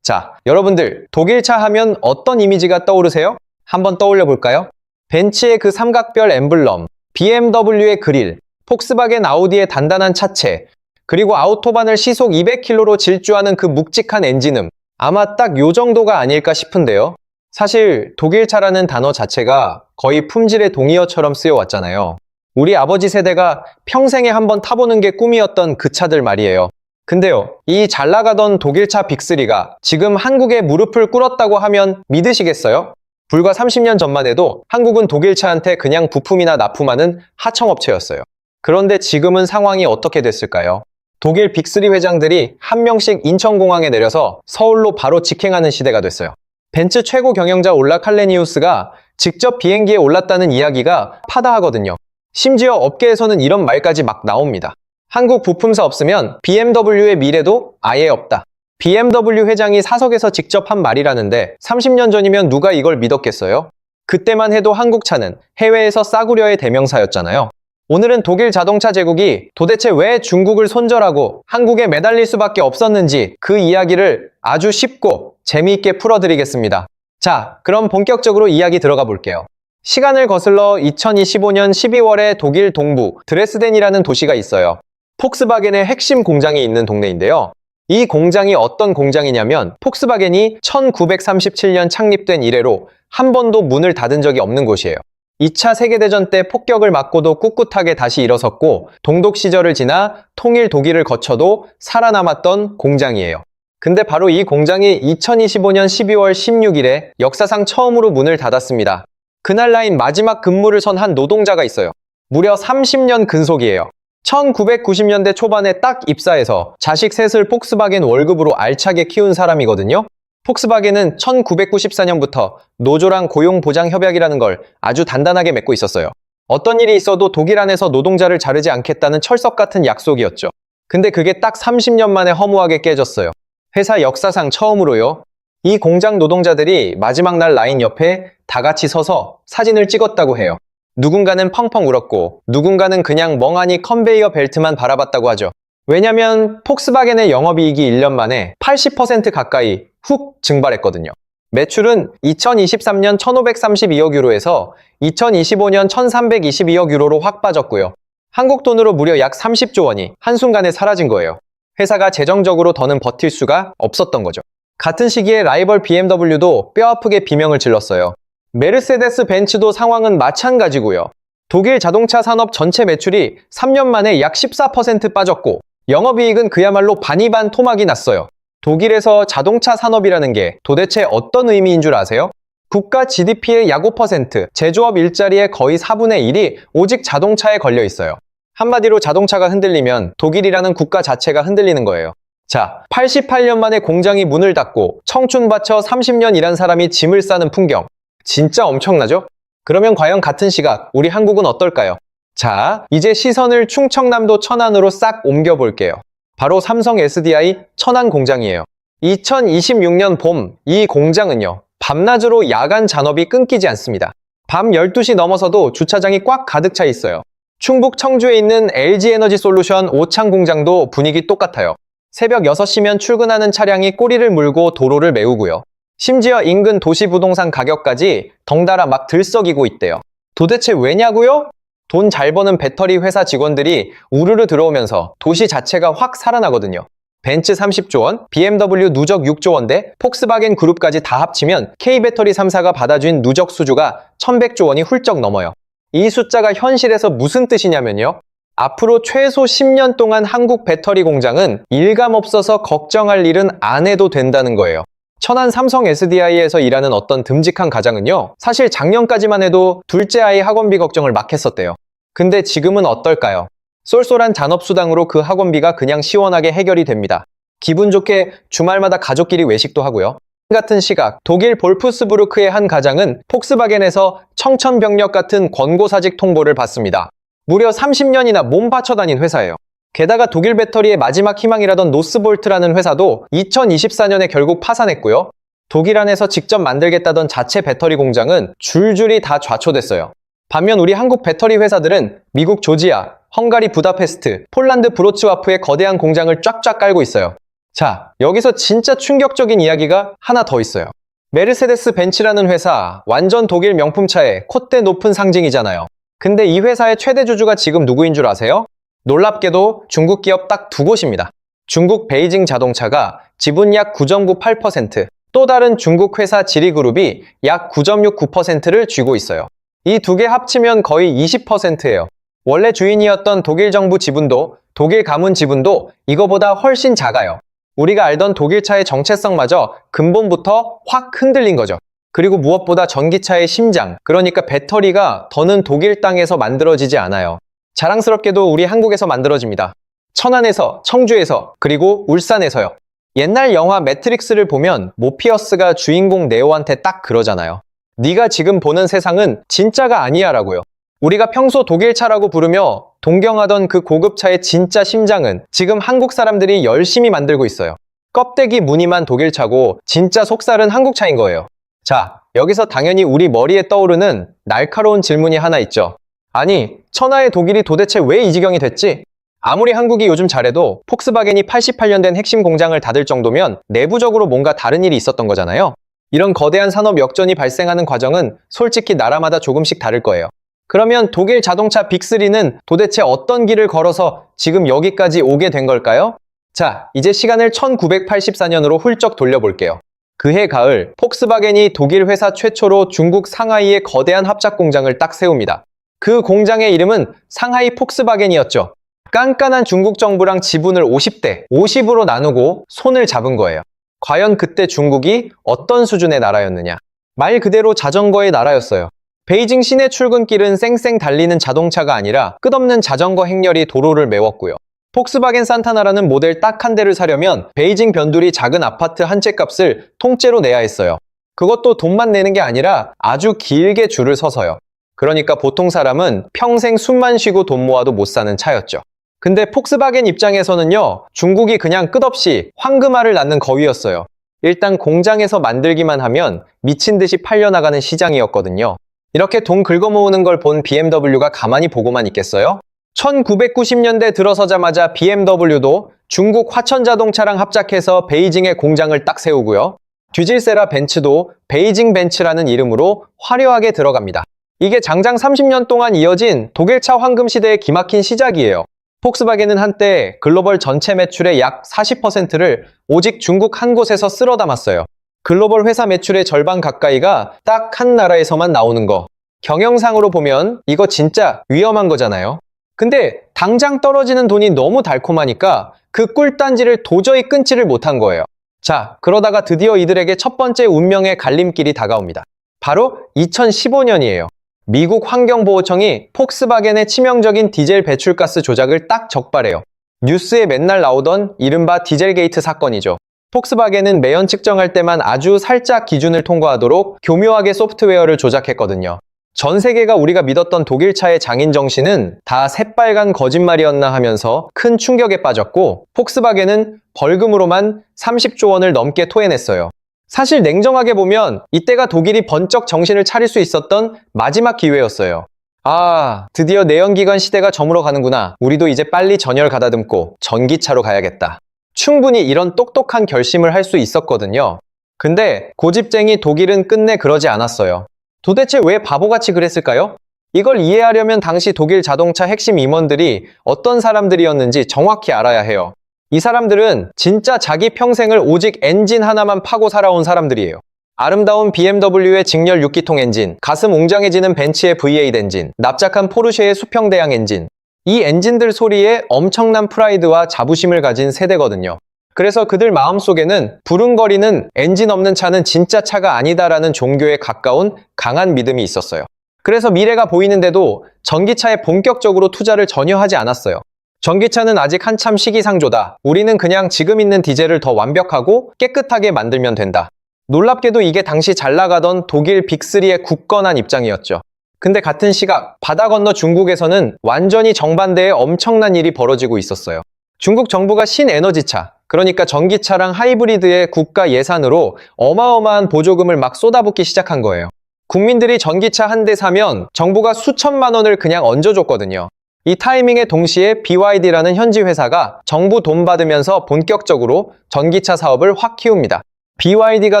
자, 여러분들 독일차 하면 어떤 이미지가 떠오르세요? 한번 떠올려 볼까요? 벤츠의 그 삼각별 엠블럼, BMW의 그릴, 폭스바겐 아우디의 단단한 차체, 그리고 아우토반을 시속 200km로 질주하는 그 묵직한 엔진음. 아마 딱 요 정도가 아닐까 싶은데요. 사실 독일차라는 단어 자체가 거의 품질의 동의어처럼 쓰여왔잖아요. 우리 아버지 세대가 평생에 한번 타보는 게 꿈이었던 그 차들 말이에요. 근데요, 이 잘 나가던 독일차 빅3가 지금 한국에 무릎을 꿇었다고 하면 믿으시겠어요? 불과 30년 전만 해도 한국은 독일차한테 그냥 부품이나 납품하는 하청업체였어요. 그런데 지금은 상황이 어떻게 됐을까요? 독일 빅3 회장들이 한 명씩 인천공항에 내려서 서울로 바로 직행하는 시대가 됐어요. 벤츠 최고 경영자 올라 칼레니우스가 직접 비행기에 올랐다는 이야기가 파다하거든요. 심지어 업계에서는 이런 말까지 막 나옵니다. 한국 부품사 없으면 BMW의 미래도 아예 없다. BMW 회장이 사석에서 직접 한 말이라는데 30년 전이면 누가 이걸 믿었겠어요? 그때만 해도 한국 차는 해외에서 싸구려의 대명사였잖아요. 오늘은 독일 자동차 제국이 도대체 왜 중국을 손절하고 한국에 매달릴 수밖에 없었는지 그 이야기를 아주 쉽고 재미있게 풀어드리겠습니다. 자, 그럼 본격적으로 이야기 들어가 볼게요. 시간을 거슬러 2025년 12월에 독일 동부 드레스덴이라는 도시가 있어요. 폭스바겐의 핵심 공장이 있는 동네인데요. 이 공장이 어떤 공장이냐면 폭스바겐이 1937년 창립된 이래로 한 번도 문을 닫은 적이 없는 곳이에요. 2차 세계대전 때 폭격을 맞고도 꿋꿋하게 다시 일어섰고 동독 시절을 지나 통일 독일을 거쳐도 살아남았던 공장이에요. 근데 바로 이 공장이 2025년 12월 16일에 역사상 처음으로 문을 닫았습니다. 그날 라인 마지막 근무를 선 한 노동자가 있어요. 무려 30년 근속이에요. 1990년대 초반에 딱 입사해서 자식 셋을 폭스바겐 월급으로 알차게 키운 사람이거든요. 폭스바겐은 1994년부터 노조랑 고용보장협약이라는 걸 아주 단단하게 맺고 있었어요. 어떤 일이 있어도 독일 안에서 노동자를 자르지 않겠다는 철석 같은 약속이었죠. 근데 그게 딱 30년 만에 허무하게 깨졌어요. 회사 역사상 처음으로요. 이 공장 노동자들이 마지막 날 라인 옆에 다 같이 서서 사진을 찍었다고 해요. 누군가는 펑펑 울었고 누군가는 그냥 멍하니 컨베이어 벨트만 바라봤다고 하죠. 왜냐면 폭스바겐의 영업이익이 1년 만에 80% 가까이 훅 증발했거든요. 매출은 2023년 1532억 유로에서 2025년 1322억 유로로 확 빠졌고요. 한국 돈으로 무려 약 30조 원이 한순간에 사라진 거예요. 회사가 재정적으로 더는 버틸 수가 없었던 거죠. 같은 시기에 라이벌 BMW도 뼈아프게 비명을 질렀어요. 메르세데스 벤츠도 상황은 마찬가지고요. 독일 자동차 산업 전체 매출이 3년 만에 약 14% 빠졌고 영업이익은 그야말로 반이반 토막이 났어요. 독일에서 자동차 산업이라는 게 도대체 어떤 의미인 줄 아세요? 국가 GDP의 약 5%, 제조업 일자리의 거의 4분의 1이 오직 자동차에 걸려 있어요. 한마디로 자동차가 흔들리면 독일이라는 국가 자체가 흔들리는 거예요. 자, 88년 만에 공장이 문을 닫고 청춘 바쳐 30년 일한 사람이 짐을 싸는 풍경. 진짜 엄청나죠? 그러면 과연 같은 시각 우리 한국은 어떨까요? 자, 이제 시선을 충청남도 천안으로 싹 옮겨볼게요. 바로 삼성 SDI 천안 공장이에요. 2026년 봄 이 공장은요. 밤낮으로 야간 잔업이 끊기지 않습니다. 밤 12시 넘어서도 주차장이 꽉 가득 차 있어요. 충북 청주에 있는 LG에너지솔루션 오창 공장도 분위기 똑같아요. 새벽 6시면 출근하는 차량이 꼬리를 물고 도로를 메우고요. 심지어 인근 도시부동산 가격까지 덩달아 막 들썩이고 있대요. 도대체 왜냐고요? 돈 잘 버는 배터리 회사 직원들이 우르르 들어오면서 도시 자체가 확 살아나거든요. 벤츠 30조 원, BMW 누적 6조 원대, 폭스바겐 그룹까지 다 합치면 K배터리 3사가 받아준 누적 수주가 1100조 원이 훌쩍 넘어요. 이 숫자가 현실에서 무슨 뜻이냐면요. 앞으로 최소 10년 동안 한국 배터리 공장은 일감 없어서 걱정할 일은 안 해도 된다는 거예요. 천안 삼성 SDI에서 일하는 어떤 듬직한 가장은요. 사실 작년까지만 해도 둘째 아이 학원비 걱정을 막 했었대요. 근데 지금은 어떨까요? 쏠쏠한 잔업수당으로 그 학원비가 그냥 시원하게 해결이 됩니다. 기분 좋게 주말마다 가족끼리 외식도 하고요. 같은 시각 독일 볼프스부르크의 한 가장은 폭스바겐에서 청천벽력 같은 권고사직 통보를 받습니다. 무려 30년이나 몸 바쳐 다닌 회사예요. 게다가 독일 배터리의 마지막 희망이라던 노스볼트라는 회사도 2024년에 결국 파산했고요. 독일 안에서 직접 만들겠다던 자체 배터리 공장은 줄줄이 다 좌초됐어요. 반면 우리 한국 배터리 회사들은 미국 조지아, 헝가리 부다페스트, 폴란드 브로츠와프의 거대한 공장을 쫙쫙 깔고 있어요. 자, 여기서 진짜 충격적인 이야기가 하나 더 있어요. 메르세데스 벤츠라는 회사, 완전 독일 명품차의 콧대 높은 상징이잖아요. 근데 이 회사의 최대 주주가 지금 누구인 줄 아세요? 놀랍게도 중국 기업 딱 두 곳입니다. 중국 베이징 자동차가 지분 약 9.98%, 또 다른 중국 회사 지리그룹이 약 9.69%를 쥐고 있어요. 이 두 개 합치면 거의 20%예요. 원래 주인이었던 독일 정부 지분도 독일 가문 지분도 이거보다 훨씬 작아요. 우리가 알던 독일차의 정체성마저 근본부터 확 흔들린 거죠. 그리고 무엇보다 전기차의 심장, 그러니까 배터리가 더는 독일 땅에서 만들어지지 않아요. 자랑스럽게도 우리 한국에서 만들어집니다. 천안에서, 청주에서, 그리고 울산에서요. 옛날 영화 매트릭스를 보면 모피어스가 주인공 네오한테 딱 그러잖아요. 네가 지금 보는 세상은 진짜가 아니야 라고요. 우리가 평소 독일차라고 부르며 동경하던 그 고급차의 진짜 심장은 지금 한국 사람들이 열심히 만들고 있어요. 껍데기 무늬만 독일차고 진짜 속살은 한국차인 거예요. 자, 여기서 당연히 우리 머리에 떠오르는 날카로운 질문이 하나 있죠. 아니, 천하의 독일이 도대체 왜 이 지경이 됐지? 아무리 한국이 요즘 잘해도 폭스바겐이 88년 된 핵심 공장을 닫을 정도면 내부적으로 뭔가 다른 일이 있었던 거잖아요. 이런 거대한 산업 역전이 발생하는 과정은 솔직히 나라마다 조금씩 다를 거예요. 그러면 독일 자동차 빅3는 도대체 어떤 길을 걸어서 지금 여기까지 오게 된 걸까요? 자, 이제 시간을 1984년으로 훌쩍 돌려볼게요. 그해 가을, 폭스바겐이 독일 회사 최초로 중국 상하이에 거대한 합작 공장을 딱 세웁니다. 그 공장의 이름은 상하이 폭스바겐이었죠. 깐깐한 중국 정부랑 지분을 50대, 50으로 나누고 손을 잡은 거예요. 과연 그때 중국이 어떤 수준의 나라였느냐? 말 그대로 자전거의 나라였어요. 베이징 시내 출근길은 쌩쌩 달리는 자동차가 아니라 끝없는 자전거 행렬이 도로를 메웠고요. 폭스바겐 산타나라는 모델 딱 한 대를 사려면 베이징 변두리 작은 아파트 한 채 값을 통째로 내야 했어요. 그것도 돈만 내는 게 아니라 아주 길게 줄을 서서요. 그러니까 보통 사람은 평생 숨만 쉬고 돈 모아도 못 사는 차였죠. 근데 폭스바겐 입장에서는요, 중국이 그냥 끝없이 황금알을 낳는 거위였어요. 일단 공장에서 만들기만 하면 미친 듯이 팔려나가는 시장이었거든요. 이렇게 돈 긁어모으는 걸 본 BMW가 가만히 보고만 있겠어요? 1990년대 들어서자마자 BMW도 중국 화천자동차랑 합작해서 베이징에 공장을 딱 세우고요. 뒤질세라 벤츠도 베이징 벤츠라는 이름으로 화려하게 들어갑니다. 이게 장장 30년 동안 이어진 독일차 황금 시대의 기막힌 시작이에요. 폭스바겐은 한때 글로벌 전체 매출의 약 40%를 오직 중국 한 곳에서 쓸어 담았어요. 글로벌 회사 매출의 절반 가까이가 딱 한 나라에서만 나오는 거. 경영상으로 보면 이거 진짜 위험한 거잖아요. 근데 당장 떨어지는 돈이 너무 달콤하니까 그 꿀단지를 도저히 끊지를 못한 거예요. 자, 그러다가 드디어 이들에게 첫 번째 운명의 갈림길이 다가옵니다. 바로 2015년이에요. 미국 환경보호청이 폭스바겐의 치명적인 디젤 배출가스 조작을 딱 적발해요. 뉴스에 맨날 나오던 이른바 디젤게이트 사건이죠. 폭스바겐은 매연 측정할 때만 아주 살짝 기준을 통과하도록 교묘하게 소프트웨어를 조작했거든요. 전 세계가 우리가 믿었던 독일차의 장인 정신은 다 새빨간 거짓말이었나 하면서 큰 충격에 빠졌고, 폭스바겐은 벌금으로만 30조 원을 넘게 토해냈어요. 사실 냉정하게 보면 이때가 독일이 번쩍 정신을 차릴 수 있었던 마지막 기회였어요. 아, 드디어 내연기관 시대가 저물어 가는구나. 우리도 이제 빨리 전열 가다듬고 전기차로 가야겠다. 충분히 이런 똑똑한 결심을 할 수 있었거든요. 근데 고집쟁이 독일은 끝내 그러지 않았어요. 도대체 왜 바보같이 그랬을까요? 이걸 이해하려면 당시 독일 자동차 핵심 임원들이 어떤 사람들이었는지 정확히 알아야 해요. 이 사람들은 진짜 자기 평생을 오직 엔진 하나만 파고 살아온 사람들이에요. 아름다운 BMW의 직렬 6기통 엔진, 가슴 웅장해지는 벤츠의 V8 엔진, 납작한 포르쉐의 수평대양 엔진. 이 엔진들 소리에 엄청난 프라이드와 자부심을 가진 세대거든요. 그래서 그들 마음속에는 부릉거리는 엔진 없는 차는 진짜 차가 아니다라는 종교에 가까운 강한 믿음이 있었어요. 그래서 미래가 보이는데도 전기차에 본격적으로 투자를 전혀 하지 않았어요. 전기차는 아직 한참 시기상조다. 우리는 그냥 지금 있는 디젤을 더 완벽하고 깨끗하게 만들면 된다. 놀랍게도 이게 당시 잘 나가던 독일 빅3의 굳건한 입장이었죠. 근데 같은 시각 바다 건너 중국에서는 완전히 정반대의 엄청난 일이 벌어지고 있었어요. 중국 정부가 신에너지차, 그러니까 전기차랑 하이브리드의 국가 예산으로 어마어마한 보조금을 막 쏟아붓기 시작한 거예요. 국민들이 전기차 한 대 사면 정부가 수천만 원을 그냥 얹어줬거든요. 이 타이밍에 동시에 BYD라는 현지 회사가 정부 돈 받으면서 본격적으로 전기차 사업을 확 키웁니다. BYD가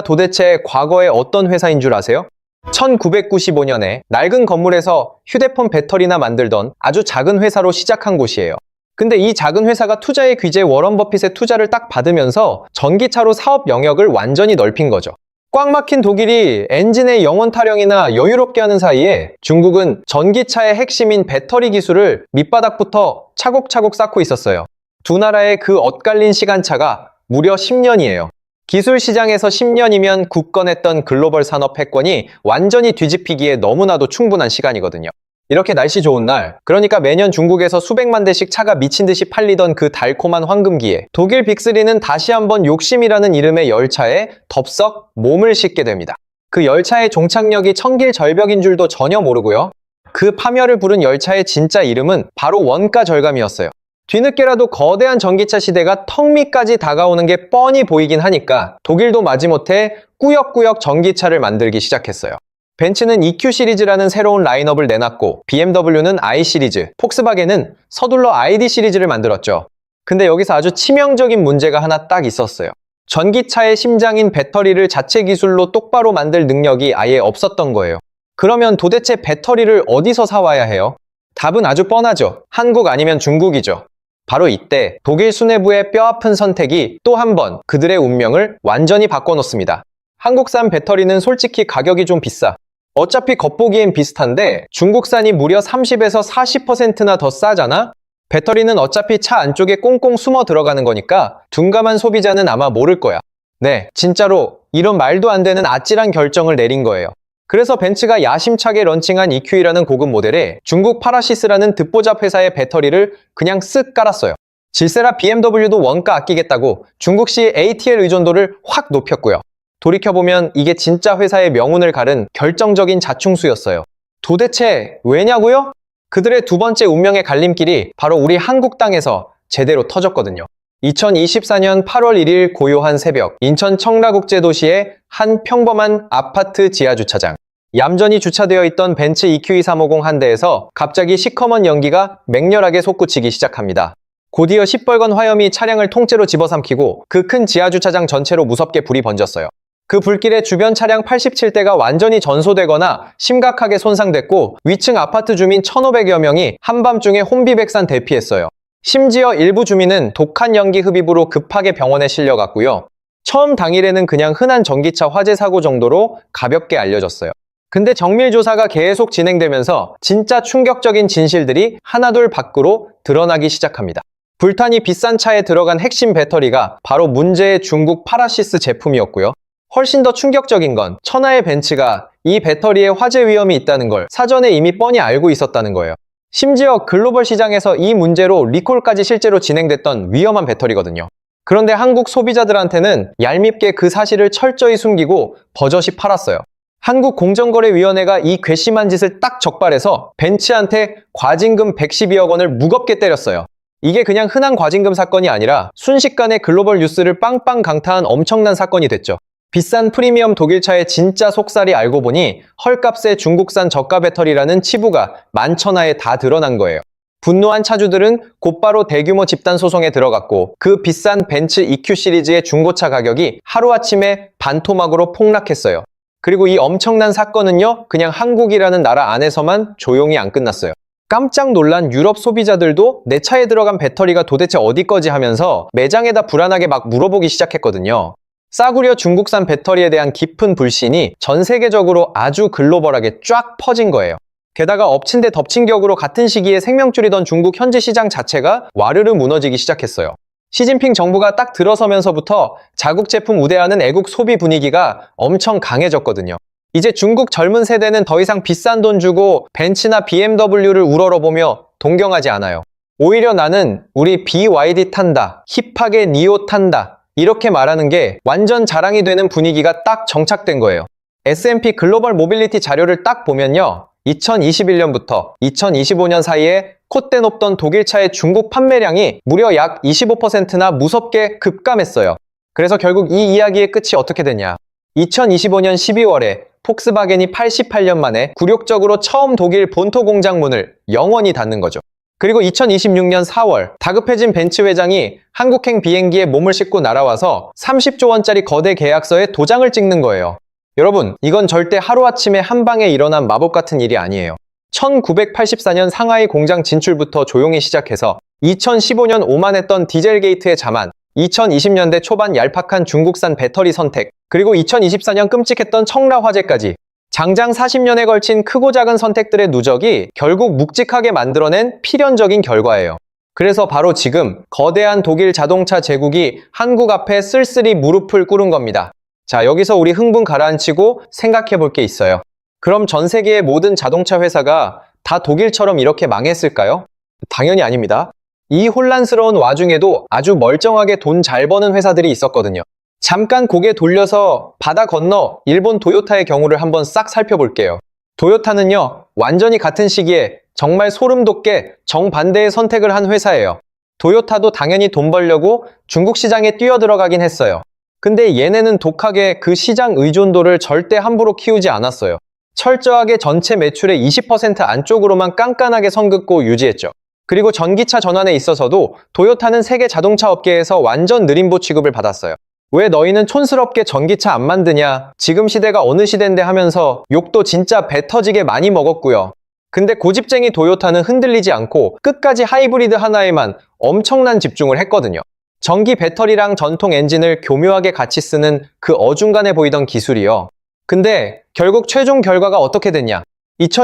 도대체 과거에 어떤 회사인 줄 아세요? 1995년에 낡은 건물에서 휴대폰 배터리나 만들던 아주 작은 회사로 시작한 곳이에요. 근데 이 작은 회사가 투자의 귀재 워런 버핏의 투자를 딱 받으면서 전기차로 사업 영역을 완전히 넓힌 거죠. 꽉 막힌 독일이 엔진의 영원 타령이나 여유롭게 하는 사이에 중국은 전기차의 핵심인 배터리 기술을 밑바닥부터 차곡차곡 쌓고 있었어요. 두 나라의 그 엇갈린 시간차가 무려 10년이에요. 기술 시장에서 10년이면 굳건했던 글로벌 산업 패권이 완전히 뒤집히기에 너무나도 충분한 시간이거든요. 이렇게 날씨 좋은 날, 그러니까 매년 중국에서 수백만 대씩 차가 미친 듯이 팔리던 그 달콤한 황금기에 독일 빅3는 다시 한번 욕심이라는 이름의 열차에 덥석 몸을 싣게 됩니다. 그 열차의 종착역이 청길 절벽인 줄도 전혀 모르고요. 그 파멸을 부른 열차의 진짜 이름은 바로 원가 절감이었어요. 뒤늦게라도 거대한 전기차 시대가 턱 밑까지 다가오는 게 뻔히 보이긴 하니까 독일도 마지못해 꾸역꾸역 전기차를 만들기 시작했어요. 벤츠는 EQ 시리즈라는 새로운 라인업을 내놨고 BMW는 I 시리즈, 폭스바겐은 서둘러 ID 시리즈를 만들었죠. 근데 여기서 아주 치명적인 문제가 하나 딱 있었어요. 전기차의 심장인 배터리를 자체 기술로 똑바로 만들 능력이 아예 없었던 거예요. 그러면 도대체 배터리를 어디서 사와야 해요? 답은 아주 뻔하죠. 한국 아니면 중국이죠. 바로 이때 독일 수뇌부의 뼈아픈 선택이 또 한 번 그들의 운명을 완전히 바꿔놓습니다. 한국산 배터리는 솔직히 가격이 좀 비싸. 어차피 겉보기엔 비슷한데 중국산이 무려 30에서 40%나 더 싸잖아? 배터리는 어차피 차 안쪽에 꽁꽁 숨어 들어가는 거니까 둔감한 소비자는 아마 모를 거야. 네, 진짜로 이런 말도 안 되는 아찔한 결정을 내린 거예요. 그래서 벤츠가 야심차게 런칭한 EQ이라는 고급 모델에 중국 파라시스라는 듣보잡 회사의 배터리를 그냥 쓱 깔았어요. 질세라 BMW도 원가 아끼겠다고 중국식 ATL 의존도를 확 높였고요. 돌이켜보면 이게 진짜 회사의 명운을 가른 결정적인 자충수였어요. 도대체 왜냐고요? 그들의 두 번째 운명의 갈림길이 바로 우리 한국 땅에서 제대로 터졌거든요. 2024년 8월 1일 고요한 새벽, 인천 청라국제도시의 한 평범한 아파트 지하주차장. 얌전히 주차되어 있던 벤츠 EQ2350 한 대에서 갑자기 시커먼 연기가 맹렬하게 솟구치기 시작합니다. 곧이어 시뻘건 화염이 차량을 통째로 집어삼키고 그 큰 지하주차장 전체로 무섭게 불이 번졌어요. 그 불길에 주변 차량 87대가 완전히 전소되거나 심각하게 손상됐고 위층 아파트 주민 1,500여 명이 한밤중에 혼비백산 대피했어요. 심지어 일부 주민은 독한 연기 흡입으로 급하게 병원에 실려갔고요. 처음 당일에는 그냥 흔한 전기차 화재 사고 정도로 가볍게 알려졌어요. 근데 정밀 조사가 계속 진행되면서 진짜 충격적인 진실들이 하나둘 밖으로 드러나기 시작합니다. 불탄이 비싼 차에 들어간 핵심 배터리가 바로 문제의 중국 파라시스 제품이었고요. 훨씬 더 충격적인 건 천하의 벤츠가 이 배터리에 화재 위험이 있다는 걸 사전에 이미 뻔히 알고 있었다는 거예요. 심지어 글로벌 시장에서 이 문제로 리콜까지 실제로 진행됐던 위험한 배터리거든요. 그런데 한국 소비자들한테는 얄밉게 그 사실을 철저히 숨기고 버젓이 팔았어요. 한국공정거래위원회가 이 괘씸한 짓을 딱 적발해서 벤츠한테 과징금 112억 원을 무겁게 때렸어요. 이게 그냥 흔한 과징금 사건이 아니라 순식간에 글로벌 뉴스를 빵빵 강타한 엄청난 사건이 됐죠. 비싼 프리미엄 독일차의 진짜 속살이 알고 보니 헐값의 중국산 저가 배터리라는 치부가 만천하에 다 드러난 거예요. 분노한 차주들은 곧바로 대규모 집단 소송에 들어갔고 그 비싼 벤츠 EQ 시리즈의 중고차 가격이 하루아침에 반토막으로 폭락했어요. 그리고 이 엄청난 사건은요, 그냥 한국이라는 나라 안에서만 조용히 안 끝났어요. 깜짝 놀란 유럽 소비자들도 내 차에 들어간 배터리가 도대체 어디 거지 하면서 매장에다 불안하게 막 물어보기 시작했거든요. 싸구려 중국산 배터리에 대한 깊은 불신이 전 세계적으로 아주 글로벌하게 쫙 퍼진 거예요. 게다가 엎친 데 덮친 격으로 같은 시기에 생명줄이던 중국 현지 시장 자체가 와르르 무너지기 시작했어요. 시진핑 정부가 딱 들어서면서부터 자국 제품 우대하는 애국 소비 분위기가 엄청 강해졌거든요. 이제 중국 젊은 세대는 더 이상 비싼 돈 주고 벤츠나 BMW를 우러러보며 동경하지 않아요. 오히려 나는 우리 BYD 탄다, 힙하게 니오 탄다, 이렇게 말하는 게 완전 자랑이 되는 분위기가 딱 정착된 거예요. S&P 글로벌 모빌리티 자료를 딱 보면요. 2021년부터 2025년 사이에 콧대 높던 독일차의 중국 판매량이 무려 약 25%나 무섭게 급감했어요. 그래서 결국 이 이야기의 끝이 어떻게 되냐. 2025년 12월에 폭스바겐이 88년 만에 굴욕적으로 처음 독일 본토 공장 문을 영원히 닫는 거죠. 그리고 2026년 4월 다급해진 벤츠 회장이 한국행 비행기에 몸을 싣고 날아와서 30조 원짜리 거대 계약서에 도장을 찍는 거예요. 여러분, 이건 절대 하루아침에 한 방에 일어난 마법 같은 일이 아니에요. 1984년 상하이 공장 진출부터 조용히 시작해서 2015년 오만했던 디젤 게이트의 자만, 2020년대 초반 얄팍한 중국산 배터리 선택, 그리고 2024년 끔찍했던 청라 화재까지 장장 40년에 걸친 크고 작은 선택들의 누적이 결국 묵직하게 만들어낸 필연적인 결과예요. 그래서 바로 지금 거대한 독일 자동차 제국이 한국 앞에 쓸쓸히 무릎을 꿇은 겁니다. 자, 여기서 우리 흥분 가라앉히고 생각해 볼 게 있어요. 그럼 전 세계의 모든 자동차 회사가 다 독일처럼 이렇게 망했을까요? 당연히 아닙니다. 이 혼란스러운 와중에도 아주 멀쩡하게 돈 잘 버는 회사들이 있었거든요. 잠깐 고개 돌려서 바다 건너 일본 도요타의 경우를 한번 싹 살펴볼게요. 도요타는요, 완전히 같은 시기에 정말 소름 돋게 정반대의 선택을 한 회사예요. 도요타도 당연히 돈 벌려고 중국 시장에 뛰어들어가긴 했어요. 근데 얘네는 독하게 그 시장 의존도를 절대 함부로 키우지 않았어요. 철저하게 전체 매출의 20% 안쪽으로만 깐깐하게 선 긋고 유지했죠. 그리고 전기차 전환에 있어서도 도요타는 세계 자동차 업계에서 완전 느림보 취급을 받았어요. 왜 너희는 촌스럽게 전기차 안 만드냐? 지금 시대가 어느 시대인데 하면서 욕도 진짜 배 터지게 많이 먹었고요. 근데 고집쟁이 도요타는 흔들리지 않고 끝까지 하이브리드 하나에만 엄청난 집중을 했거든요. 전기 배터리랑 전통 엔진을 교묘하게 같이 쓰는 그 어중간해 보이던 기술이요. 근데 결국 최종 결과가 어떻게 됐냐?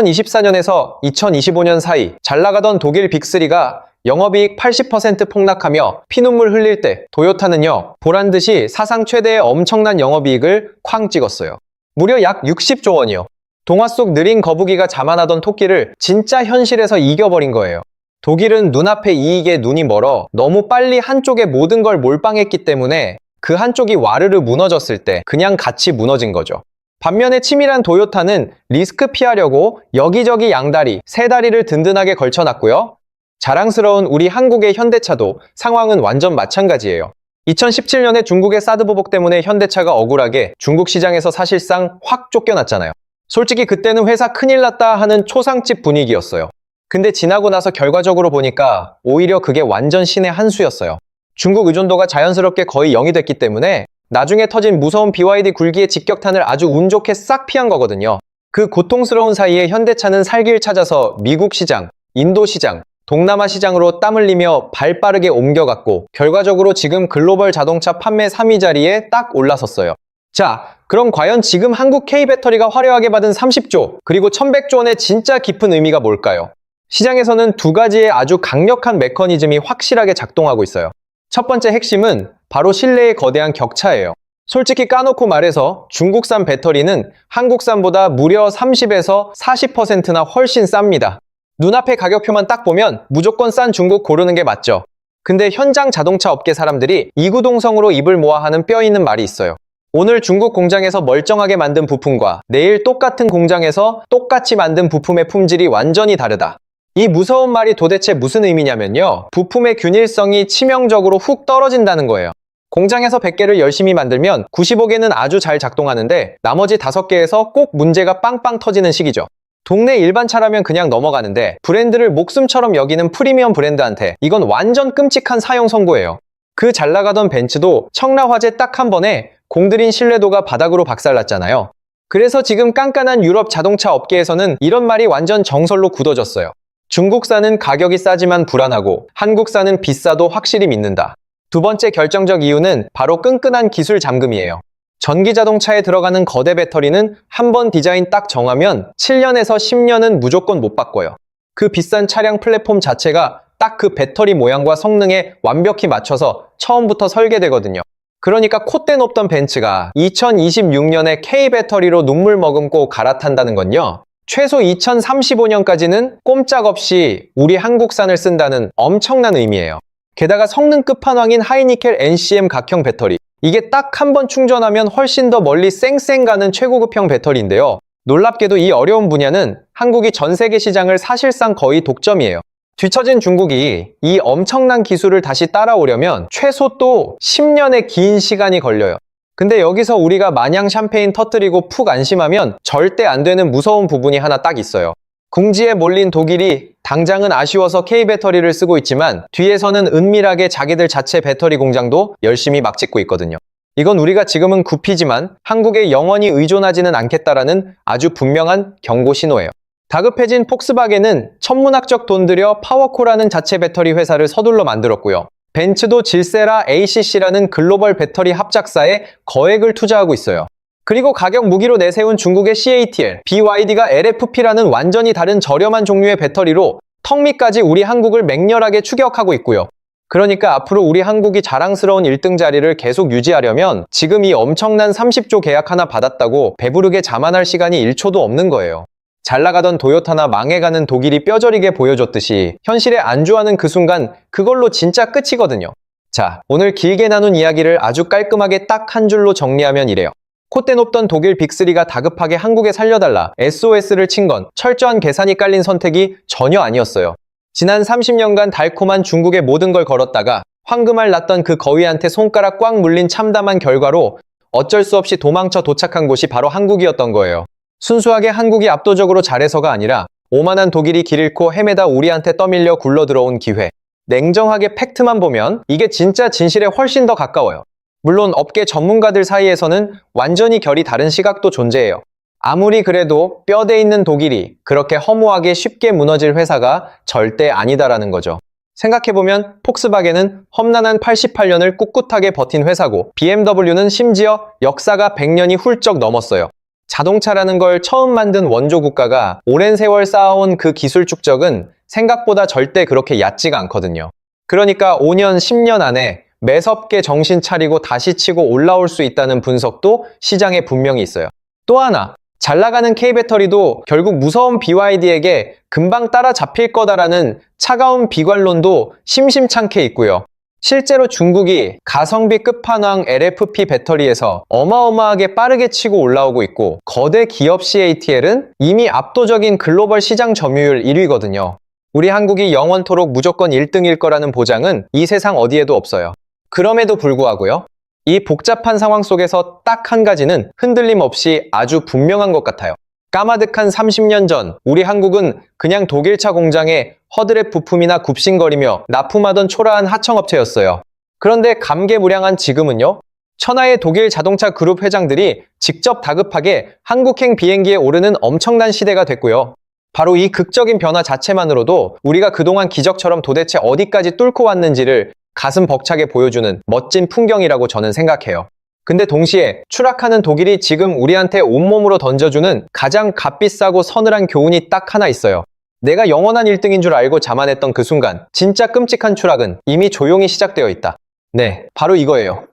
2024년에서 2025년 사이 잘 나가던 독일 빅3가 영업이익 80% 폭락하며 피눈물 흘릴 때 도요타는요, 보란듯이 사상 최대의 엄청난 영업이익을 쾅 찍었어요. 무려 약 60조 원이요. 동화 속 느린 거북이가 자만하던 토끼를 진짜 현실에서 이겨버린 거예요. 독일은 눈앞의 이익에 눈이 멀어 너무 빨리 한쪽에 모든 걸 몰빵했기 때문에 그 한쪽이 와르르 무너졌을 때 그냥 같이 무너진 거죠. 반면에 치밀한 도요타는 리스크 피하려고 여기저기 양다리, 세 다리를 든든하게 걸쳐놨고요. 자랑스러운 우리 한국의 현대차도 상황은 완전 마찬가지예요. 2017년에 중국의 사드 보복 때문에 현대차가 억울하게 중국 시장에서 사실상 확 쫓겨났잖아요. 솔직히 그때는 회사 큰일 났다 하는 초상집 분위기였어요. 근데 지나고 나서 결과적으로 보니까 오히려 그게 완전 신의 한 수였어요. 중국 의존도가 자연스럽게 거의 0이 됐기 때문에 나중에 터진 무서운 BYD 굴기의 직격탄을 아주 운 좋게 싹 피한 거거든요. 그 고통스러운 사이에 현대차는 살 길 찾아서 미국 시장, 인도 시장, 동남아 시장으로 땀 흘리며 발 빠르게 옮겨갔고 결과적으로 지금 글로벌 자동차 판매 3위 자리에 딱 올라섰어요. 자, 그럼 과연 지금 한국 K배터리가 화려하게 받은 30조 그리고 1100조 원의 진짜 깊은 의미가 뭘까요? 시장에서는 두 가지의 아주 강력한 메커니즘이 확실하게 작동하고 있어요. 첫 번째 핵심은 바로 신뢰의 거대한 격차예요. 솔직히 까놓고 말해서 중국산 배터리는 한국산보다 무려 30에서 40%나 훨씬 쌉니다. 눈앞에 가격표만 딱 보면 무조건 싼 중국 고르는 게 맞죠. 근데 현장 자동차 업계 사람들이 이구동성으로 입을 모아 하는 뼈 있는 말이 있어요. 오늘 중국 공장에서 멀쩡하게 만든 부품과 내일 똑같은 공장에서 똑같이 만든 부품의 품질이 완전히 다르다. 이 무서운 말이 도대체 무슨 의미냐면요. 부품의 균일성이 치명적으로 훅 떨어진다는 거예요. 공장에서 100개를 열심히 만들면 95개는 아주 잘 작동하는데 나머지 5개에서 꼭 문제가 빵빵 터지는 시기죠. 동네 일반 차라면 그냥 넘어가는데 브랜드를 목숨처럼 여기는 프리미엄 브랜드한테 이건 완전 끔찍한 사형 선고예요. 그 잘 나가던 벤츠도 청라 화재 딱 한 번에 공들인 신뢰도가 바닥으로 박살났잖아요. 그래서 지금 깐깐한 유럽 자동차 업계에서는 이런 말이 완전 정설로 굳어졌어요. 중국산은 가격이 싸지만 불안하고 한국산은 비싸도 확실히 믿는다. 두 번째 결정적 이유는 바로 끈끈한 기술 잠금이에요. 전기 자동차에 들어가는 거대 배터리는 한 번 디자인 딱 정하면 7년에서 10년은 무조건 못 바꿔요. 그 비싼 차량 플랫폼 자체가 딱 그 배터리 모양과 성능에 완벽히 맞춰서 처음부터 설계되거든요. 그러니까 콧대 높던 벤츠가 2026년에 K배터리로 눈물 머금고 갈아탄다는 건요. 최소 2035년까지는 꼼짝없이 우리 한국산을 쓴다는 엄청난 의미예요. 게다가 성능 끝판왕인 하이니켈 NCM 각형 배터리. 이게 딱 한 번 충전하면 훨씬 더 멀리 쌩쌩 가는 최고급형 배터리인데요. 놀랍게도 이 어려운 분야는 한국이 전 세계 시장을 사실상 거의 독점이에요. 뒤처진 중국이 이 엄청난 기술을 다시 따라오려면 최소 또 10년의 긴 시간이 걸려요. 근데 여기서 우리가 마냥 샴페인 터뜨리고 푹 안심하면 절대 안 되는 무서운 부분이 하나 딱 있어요. 궁지에 몰린 독일이 당장은 아쉬워서 K배터리를 쓰고 있지만 뒤에서는 은밀하게 자기들 자체 배터리 공장도 열심히 막 짓고 있거든요. 이건 우리가 지금은 굽히지만 한국에 영원히 의존하지는 않겠다라는 아주 분명한 경고 신호예요. 다급해진 폭스바겐은 천문학적 돈 들여 파워코라는 자체 배터리 회사를 서둘러 만들었고요. 벤츠도 질세라 ACC라는 글로벌 배터리 합작사에 거액을 투자하고 있어요. 그리고 가격 무기로 내세운 중국의 CATL, BYD가 LFP라는 완전히 다른 저렴한 종류의 배터리로 턱 밑까지 우리 한국을 맹렬하게 추격하고 있고요. 그러니까 앞으로 우리 한국이 자랑스러운 1등 자리를 계속 유지하려면 지금 이 엄청난 30조 계약 하나 받았다고 배부르게 자만할 시간이 1초도 없는 거예요. 잘 나가던 도요타나 망해가는 독일이 뼈저리게 보여줬듯이 현실에 안주하는 그 순간 그걸로 진짜 끝이거든요. 자, 오늘 길게 나눈 이야기를 아주 깔끔하게 딱 한 줄로 정리하면 이래요. 콧대 높던 독일 빅3가 다급하게 한국에 살려달라 SOS를 친 건 철저한 계산이 깔린 선택이 전혀 아니었어요. 지난 30년간 달콤한 중국의 모든 걸 걸었다가 황금알 났던 그 거위한테 손가락 꽉 물린 참담한 결과로 어쩔 수 없이 도망쳐 도착한 곳이 바로 한국이었던 거예요. 순수하게 한국이 압도적으로 잘해서가 아니라 오만한 독일이 길 잃고 헤매다 우리한테 떠밀려 굴러 들어온 기회. 냉정하게 팩트만 보면 이게 진짜 진실에 훨씬 더 가까워요. 물론 업계 전문가들 사이에서는 완전히 결이 다른 시각도 존재해요. 아무리 그래도 뼈대 있는 독일이 그렇게 허무하게 쉽게 무너질 회사가 절대 아니다라는 거죠. 생각해보면 폭스바겐은 험난한 88년을 꿋꿋하게 버틴 회사고 BMW는 심지어 역사가 100년이 훌쩍 넘었어요. 자동차라는 걸 처음 만든 원조 국가가 오랜 세월 쌓아온 그 기술 축적은 생각보다 절대 그렇게 얕지가 않거든요. 그러니까 5년, 10년 안에 매섭게 정신 차리고 다시 치고 올라올 수 있다는 분석도 시장에 분명히 있어요. 또 하나, 잘 나가는 K배터리도 결국 무서운 BYD에게 금방 따라잡힐 거다라는 차가운 비관론도 심심찮게 있고요. 실제로 중국이 가성비 끝판왕 LFP 배터리에서 어마어마하게 빠르게 치고 올라오고 있고 거대 기업 CATL은 이미 압도적인 글로벌 시장 점유율 1위거든요. 우리 한국이 영원토록 무조건 1등일 거라는 보장은 이 세상 어디에도 없어요. 그럼에도 불구하고요. 이 복잡한 상황 속에서 딱 한 가지는 흔들림 없이 아주 분명한 것 같아요. 까마득한 30년 전 우리 한국은 그냥 독일차 공장에 허드렛 부품이나 굽신거리며 납품하던 초라한 하청업체였어요. 그런데 감개무량한 지금은요. 천하의 독일 자동차 그룹 회장들이 직접 다급하게 한국행 비행기에 오르는 엄청난 시대가 됐고요. 바로 이 극적인 변화 자체만으로도 우리가 그동안 기적처럼 도대체 어디까지 뚫고 왔는지를 가슴 벅차게 보여주는 멋진 풍경이라고 저는 생각해요. 근데 동시에 추락하는 독일이 지금 우리한테 온몸으로 던져주는 가장 값비싸고 서늘한 교훈이 딱 하나 있어요. 내가 영원한 1등인 줄 알고 자만했던 그 순간 진짜 끔찍한 추락은 이미 조용히 시작되어 있다. 네, 바로 이거예요.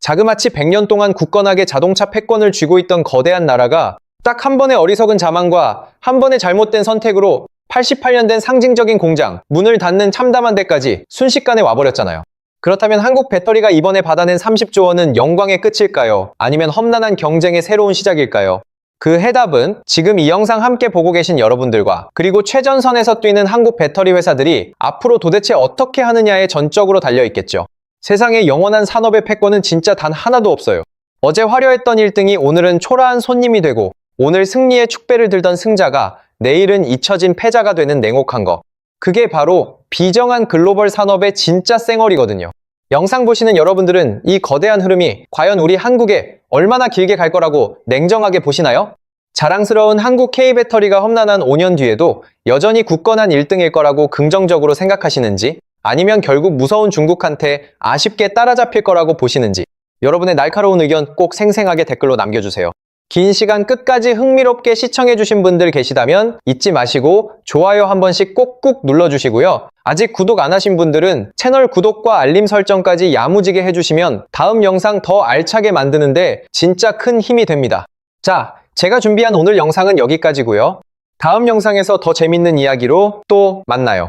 자그마치 100년 동안 굳건하게 자동차 패권을 쥐고 있던 거대한 나라가 딱 한 번의 어리석은 자만과 한 번의 잘못된 선택으로 88년 된 상징적인 공장, 문을 닫는 참담한 데까지 순식간에 와버렸잖아요. 그렇다면 한국 배터리가 이번에 받아낸 30조 원은 영광의 끝일까요? 아니면 험난한 경쟁의 새로운 시작일까요? 그 해답은 지금 이 영상 함께 보고 계신 여러분들과 그리고 최전선에서 뛰는 한국 배터리 회사들이 앞으로 도대체 어떻게 하느냐에 전적으로 달려있겠죠. 세상에 영원한 산업의 패권은 진짜 단 하나도 없어요. 어제 화려했던 1등이 오늘은 초라한 손님이 되고 오늘 승리의 축배를 들던 승자가 내일은 잊혀진 패자가 되는 냉혹한 거. 그게 바로 비정한 글로벌 산업의 진짜 쌩얼이거든요. 영상 보시는 여러분들은 이 거대한 흐름이 과연 우리 한국에 얼마나 길게 갈 거라고 냉정하게 보시나요? 자랑스러운 한국 K배터리가 험난한 5년 뒤에도 여전히 굳건한 1등일 거라고 긍정적으로 생각하시는지 아니면 결국 무서운 중국한테 아쉽게 따라잡힐 거라고 보시는지 여러분의 날카로운 의견 꼭 생생하게 댓글로 남겨주세요. 긴 시간 끝까지 흥미롭게 시청해주신 분들 계시다면 잊지 마시고 좋아요 한 번씩 꼭꼭 눌러주시고요. 아직 구독 안 하신 분들은 채널 구독과 알림 설정까지 야무지게 해주시면 다음 영상 더 알차게 만드는데 진짜 큰 힘이 됩니다. 자, 제가 준비한 오늘 영상은 여기까지고요. 다음 영상에서 더 재밌는 이야기로 또 만나요.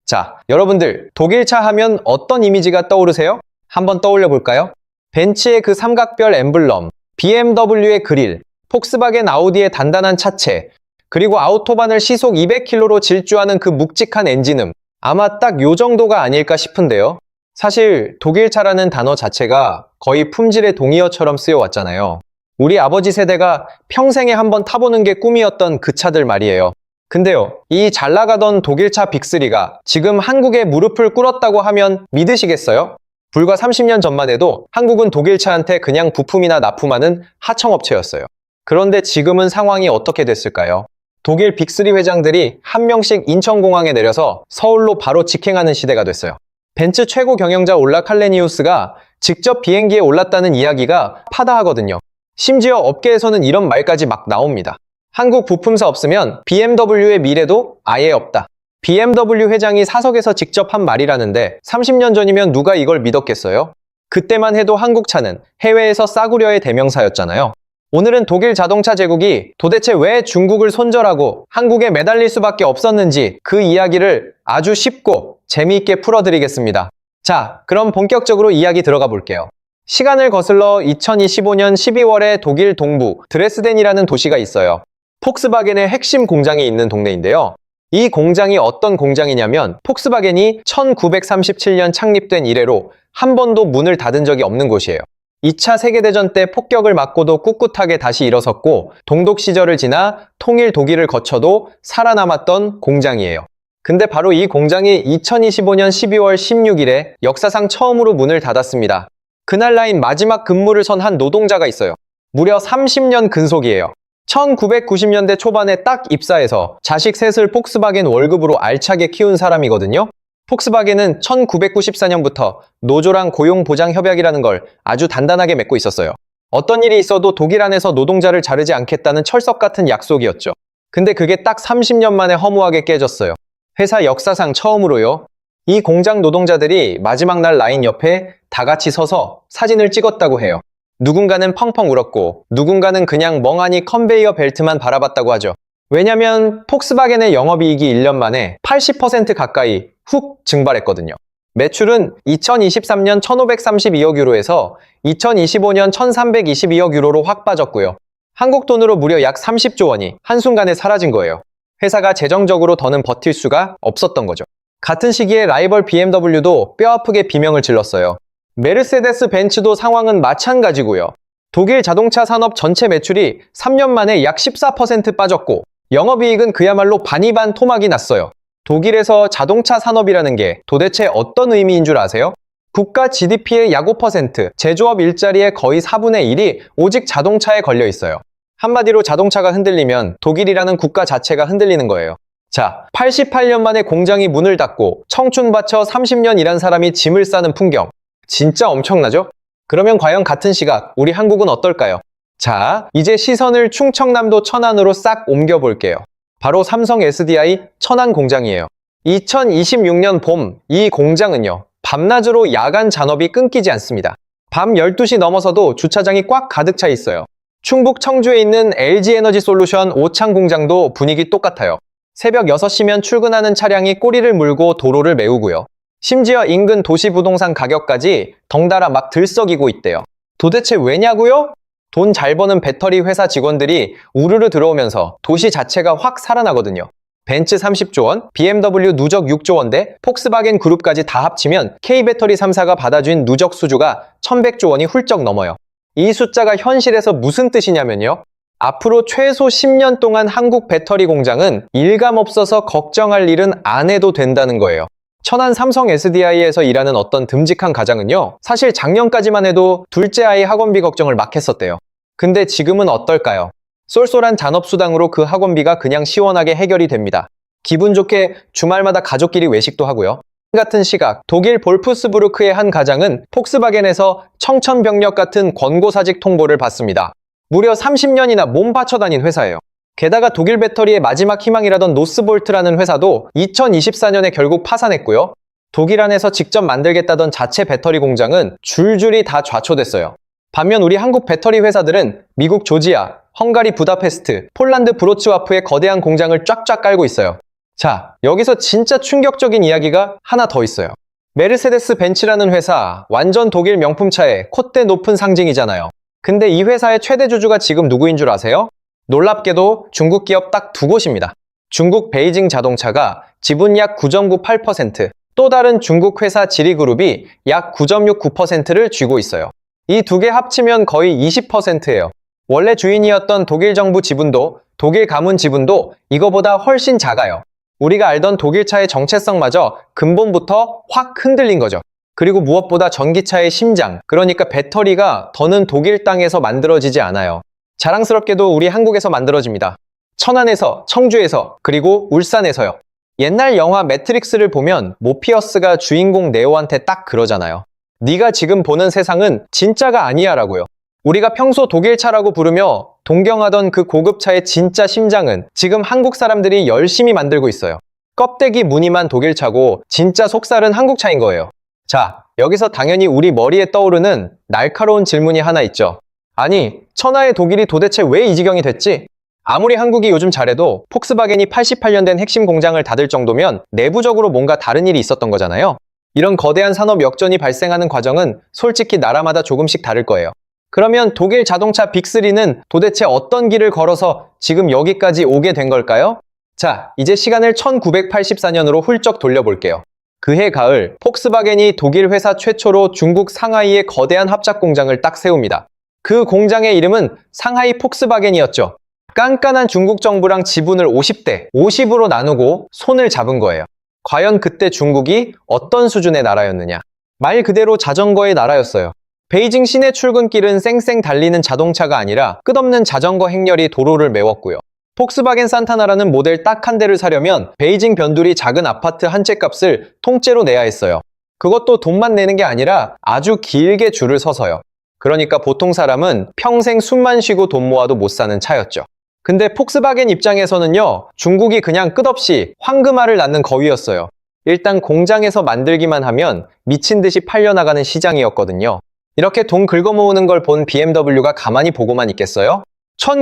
자, 여러분들 독일차 하면 어떤 이미지가 떠오르세요? 한번 떠올려 볼까요? 벤츠의 그 삼각별 엠블럼, BMW의 그릴, 폭스바겐 아우디의 단단한 차체, 그리고 아우토반을 시속 200km로 질주하는 그 묵직한 엔진음. 아마 딱 요 정도가 아닐까 싶은데요. 사실 독일차라는 단어 자체가 거의 품질의 동의어처럼 쓰여왔잖아요. 우리 아버지 세대가 평생에 한번 타보는 게 꿈이었던 그 차들 말이에요. 근데요, 이 잘나가던 독일차 빅3가 지금 한국에 무릎을 꿇었다고 하면 믿으시겠어요? 불과 30년 전만 해도 한국은 독일차한테 그냥 부품이나 납품하는 하청업체였어요. 그런데 지금은 상황이 어떻게 됐을까요? 독일 빅3 회장들이 한 명씩 인천공항에 내려서 서울로 바로 직행하는 시대가 됐어요. 벤츠 최고 경영자 올라 칼레니우스가 직접 비행기에 올랐다는 이야기가 파다하거든요. 심지어 업계에서는 이런 말까지 막 나옵니다. 한국 부품사 없으면 BMW의 미래도 아예 없다. BMW 회장이 사석에서 직접 한 말이라는데 30년 전이면 누가 이걸 믿었겠어요? 그때만 해도 한국 차는 해외에서 싸구려의 대명사였잖아요. 오늘은 독일 자동차 제국이 도대체 왜 중국을 손절하고 한국에 매달릴 수밖에 없었는지 그 이야기를 아주 쉽고 재미있게 풀어드리겠습니다. 자, 그럼 본격적으로 이야기 들어가 볼게요. 시간을 거슬러 2025년 12월에 독일 동부 드레스덴이라는 도시가 있어요. 폭스바겐의 핵심 공장이 있는 동네인데요. 이 공장이 어떤 공장이냐면 폭스바겐이 1937년 창립된 이래로 한 번도 문을 닫은 적이 없는 곳이에요. 2차 세계대전 때 폭격을 맞고도 꿋꿋하게 다시 일어섰고 동독 시절을 지나 통일 독일을 거쳐도 살아남았던 공장이에요. 근데 바로 이 공장이 2025년 12월 16일에 역사상 처음으로 문을 닫았습니다. 그날 라인 마지막 근무를 선 한 노동자가 있어요. 무려 30년 근속이에요. 1990년대 초반에 딱 입사해서 자식 셋을 폭스바겐 월급으로 알차게 키운 사람이거든요. 폭스바겐은 1994년부터 노조랑 고용보장협약이라는 걸 아주 단단하게 맺고 있었어요. 어떤 일이 있어도 독일 안에서 노동자를 자르지 않겠다는 철석 같은 약속이었죠. 근데 그게 딱 30년 만에 허무하게 깨졌어요. 회사 역사상 처음으로요. 이 공장 노동자들이 마지막 날 라인 옆에 다 같이 서서 사진을 찍었다고 해요. 누군가는 펑펑 울었고 누군가는 그냥 멍하니 컨베이어 벨트만 바라봤다고 하죠. 왜냐면 폭스바겐의 영업이익이 1년 만에 80% 가까이 훅 증발했거든요. 매출은 2023년 1532억 유로에서 2025년 1322억 유로로 확 빠졌고요. 한국 돈으로 무려 약 30조 원이 한순간에 사라진 거예요. 회사가 재정적으로 더는 버틸 수가 없었던 거죠. 같은 시기에 라이벌 BMW도 뼈아프게 비명을 질렀어요. 메르세데스 벤츠도 상황은 마찬가지고요. 독일 자동차 산업 전체 매출이 3년 만에 약 14% 빠졌고 영업이익은 그야말로 반이반 토막이 났어요. 독일에서 자동차 산업이라는 게 도대체 어떤 의미인 줄 아세요? 국가 GDP의 약 5%, 제조업 일자리의 거의 4분의 1이 오직 자동차에 걸려 있어요. 한마디로 자동차가 흔들리면 독일이라는 국가 자체가 흔들리는 거예요. 자, 88년 만에 공장이 문을 닫고 청춘 바쳐 30년 일한 사람이 짐을 싸는 풍경. 진짜 엄청나죠? 그러면 과연 같은 시각 우리 한국은 어떨까요? 자, 이제 시선을 충청남도 천안으로 싹 옮겨볼게요. 바로 삼성 SDI 천안 공장이에요. 2026년 봄 이 공장은요. 밤낮으로 야간 잔업이 끊기지 않습니다. 밤 12시 넘어서도 주차장이 꽉 가득 차 있어요. 충북 청주에 있는 LG에너지솔루션 오창 공장도 분위기 똑같아요. 새벽 6시면 출근하는 차량이 꼬리를 물고 도로를 메우고요. 심지어 인근 도시부동산 가격까지 덩달아 막 들썩이고 있대요. 도대체 왜냐고요? 돈 잘 버는 배터리 회사 직원들이 우르르 들어오면서 도시 자체가 확 살아나거든요. 벤츠 30조 원, BMW 누적 6조 원대, 폭스바겐 그룹까지 다 합치면 K배터리 3사가 받아준 누적 수주가 1100조 원이 훌쩍 넘어요. 이 숫자가 현실에서 무슨 뜻이냐면요. 앞으로 최소 10년 동안 한국 배터리 공장은 일감 없어서 걱정할 일은 안 해도 된다는 거예요. 천안 삼성 SDI에서 일하는 어떤 듬직한 가장은요. 사실 작년까지만 해도 둘째 아이 학원비 걱정을 막 했었대요. 근데 지금은 어떨까요? 쏠쏠한 잔업수당으로 그 학원비가 그냥 시원하게 해결이 됩니다. 기분 좋게 주말마다 가족끼리 외식도 하고요. 같은 시각 독일 볼프스부르크의 한 가장은 폭스바겐에서 청천벽력 같은 권고사직 통보를 받습니다. 무려 30년이나 몸 바쳐 다닌 회사예요. 게다가 독일 배터리의 마지막 희망이라던 노스볼트라는 회사도 2024년에 결국 파산했고요. 독일 안에서 직접 만들겠다던 자체 배터리 공장은 줄줄이 다 좌초됐어요. 반면 우리 한국 배터리 회사들은 미국 조지아, 헝가리 부다페스트, 폴란드 브로츠와프의 거대한 공장을 쫙쫙 깔고 있어요. 자, 여기서 진짜 충격적인 이야기가 하나 더 있어요. 메르세데스 벤츠라는 회사, 완전 독일 명품차의 콧대 높은 상징이잖아요. 근데 이 회사의 최대 주주가 지금 누구인 줄 아세요? 놀랍게도 중국 기업 딱 두 곳입니다. 중국 베이징 자동차가 지분 약 9.98%, 또 다른 중국 회사 지리그룹이 약 9.69%를 쥐고 있어요. 이 두 개 합치면 거의 20%예요. 원래 주인이었던 독일 정부 지분도, 독일 가문 지분도 이거보다 훨씬 작아요. 우리가 알던 독일차의 정체성마저 근본부터 확 흔들린 거죠. 그리고 무엇보다 전기차의 심장, 그러니까 배터리가 더는 독일 땅에서 만들어지지 않아요. 자랑스럽게도 우리 한국에서 만들어집니다. 천안에서, 청주에서, 그리고 울산에서요. 옛날 영화 매트릭스를 보면 모피어스가 주인공 네오한테 딱 그러잖아요. 네가 지금 보는 세상은 진짜가 아니야 라고요. 우리가 평소 독일차라고 부르며 동경하던 그 고급차의 진짜 심장은 지금 한국 사람들이 열심히 만들고 있어요. 껍데기 무늬만 독일차고 진짜 속살은 한국차인 거예요. 자, 여기서 당연히 우리 머리에 떠오르는 날카로운 질문이 하나 있죠. 아니, 천하의 독일이 도대체 왜 이 지경이 됐지? 아무리 한국이 요즘 잘해도 폭스바겐이 88년 된 핵심 공장을 닫을 정도면 내부적으로 뭔가 다른 일이 있었던 거잖아요. 이런 거대한 산업 역전이 발생하는 과정은 솔직히 나라마다 조금씩 다를 거예요. 그러면 독일 자동차 빅3는 도대체 어떤 길을 걸어서 지금 여기까지 오게 된 걸까요? 자, 이제 시간을 1984년으로 훌쩍 돌려볼게요. 그해 가을, 폭스바겐이 독일 회사 최초로 중국 상하이에 거대한 합작 공장을 딱 세웁니다. 그 공장의 이름은 상하이 폭스바겐이었죠. 깐깐한 중국 정부랑 지분을 50대 50으로 나누고 손을 잡은 거예요. 과연 그때 중국이 어떤 수준의 나라였느냐? 말 그대로 자전거의 나라였어요. 베이징 시내 출근길은 쌩쌩 달리는 자동차가 아니라 끝없는 자전거 행렬이 도로를 메웠고요. 폭스바겐 산타나라는 모델 딱 한 대를 사려면 베이징 변두리 작은 아파트 한 채 값을 통째로 내야 했어요. 그것도 돈만 내는 게 아니라 아주 길게 줄을 서서요. 그러니까 보통 사람은 평생 숨만 쉬고 돈 모아도 못 사는 차였죠. 근데 폭스바겐 입장에서는요, 중국이 그냥 끝없이 황금알을 낳는 거위였어요. 일단 공장에서 만들기만 하면 미친 듯이 팔려나가는 시장이었거든요. 이렇게 돈 긁어모으는 걸 본 BMW가 가만히 보고만 있겠어요?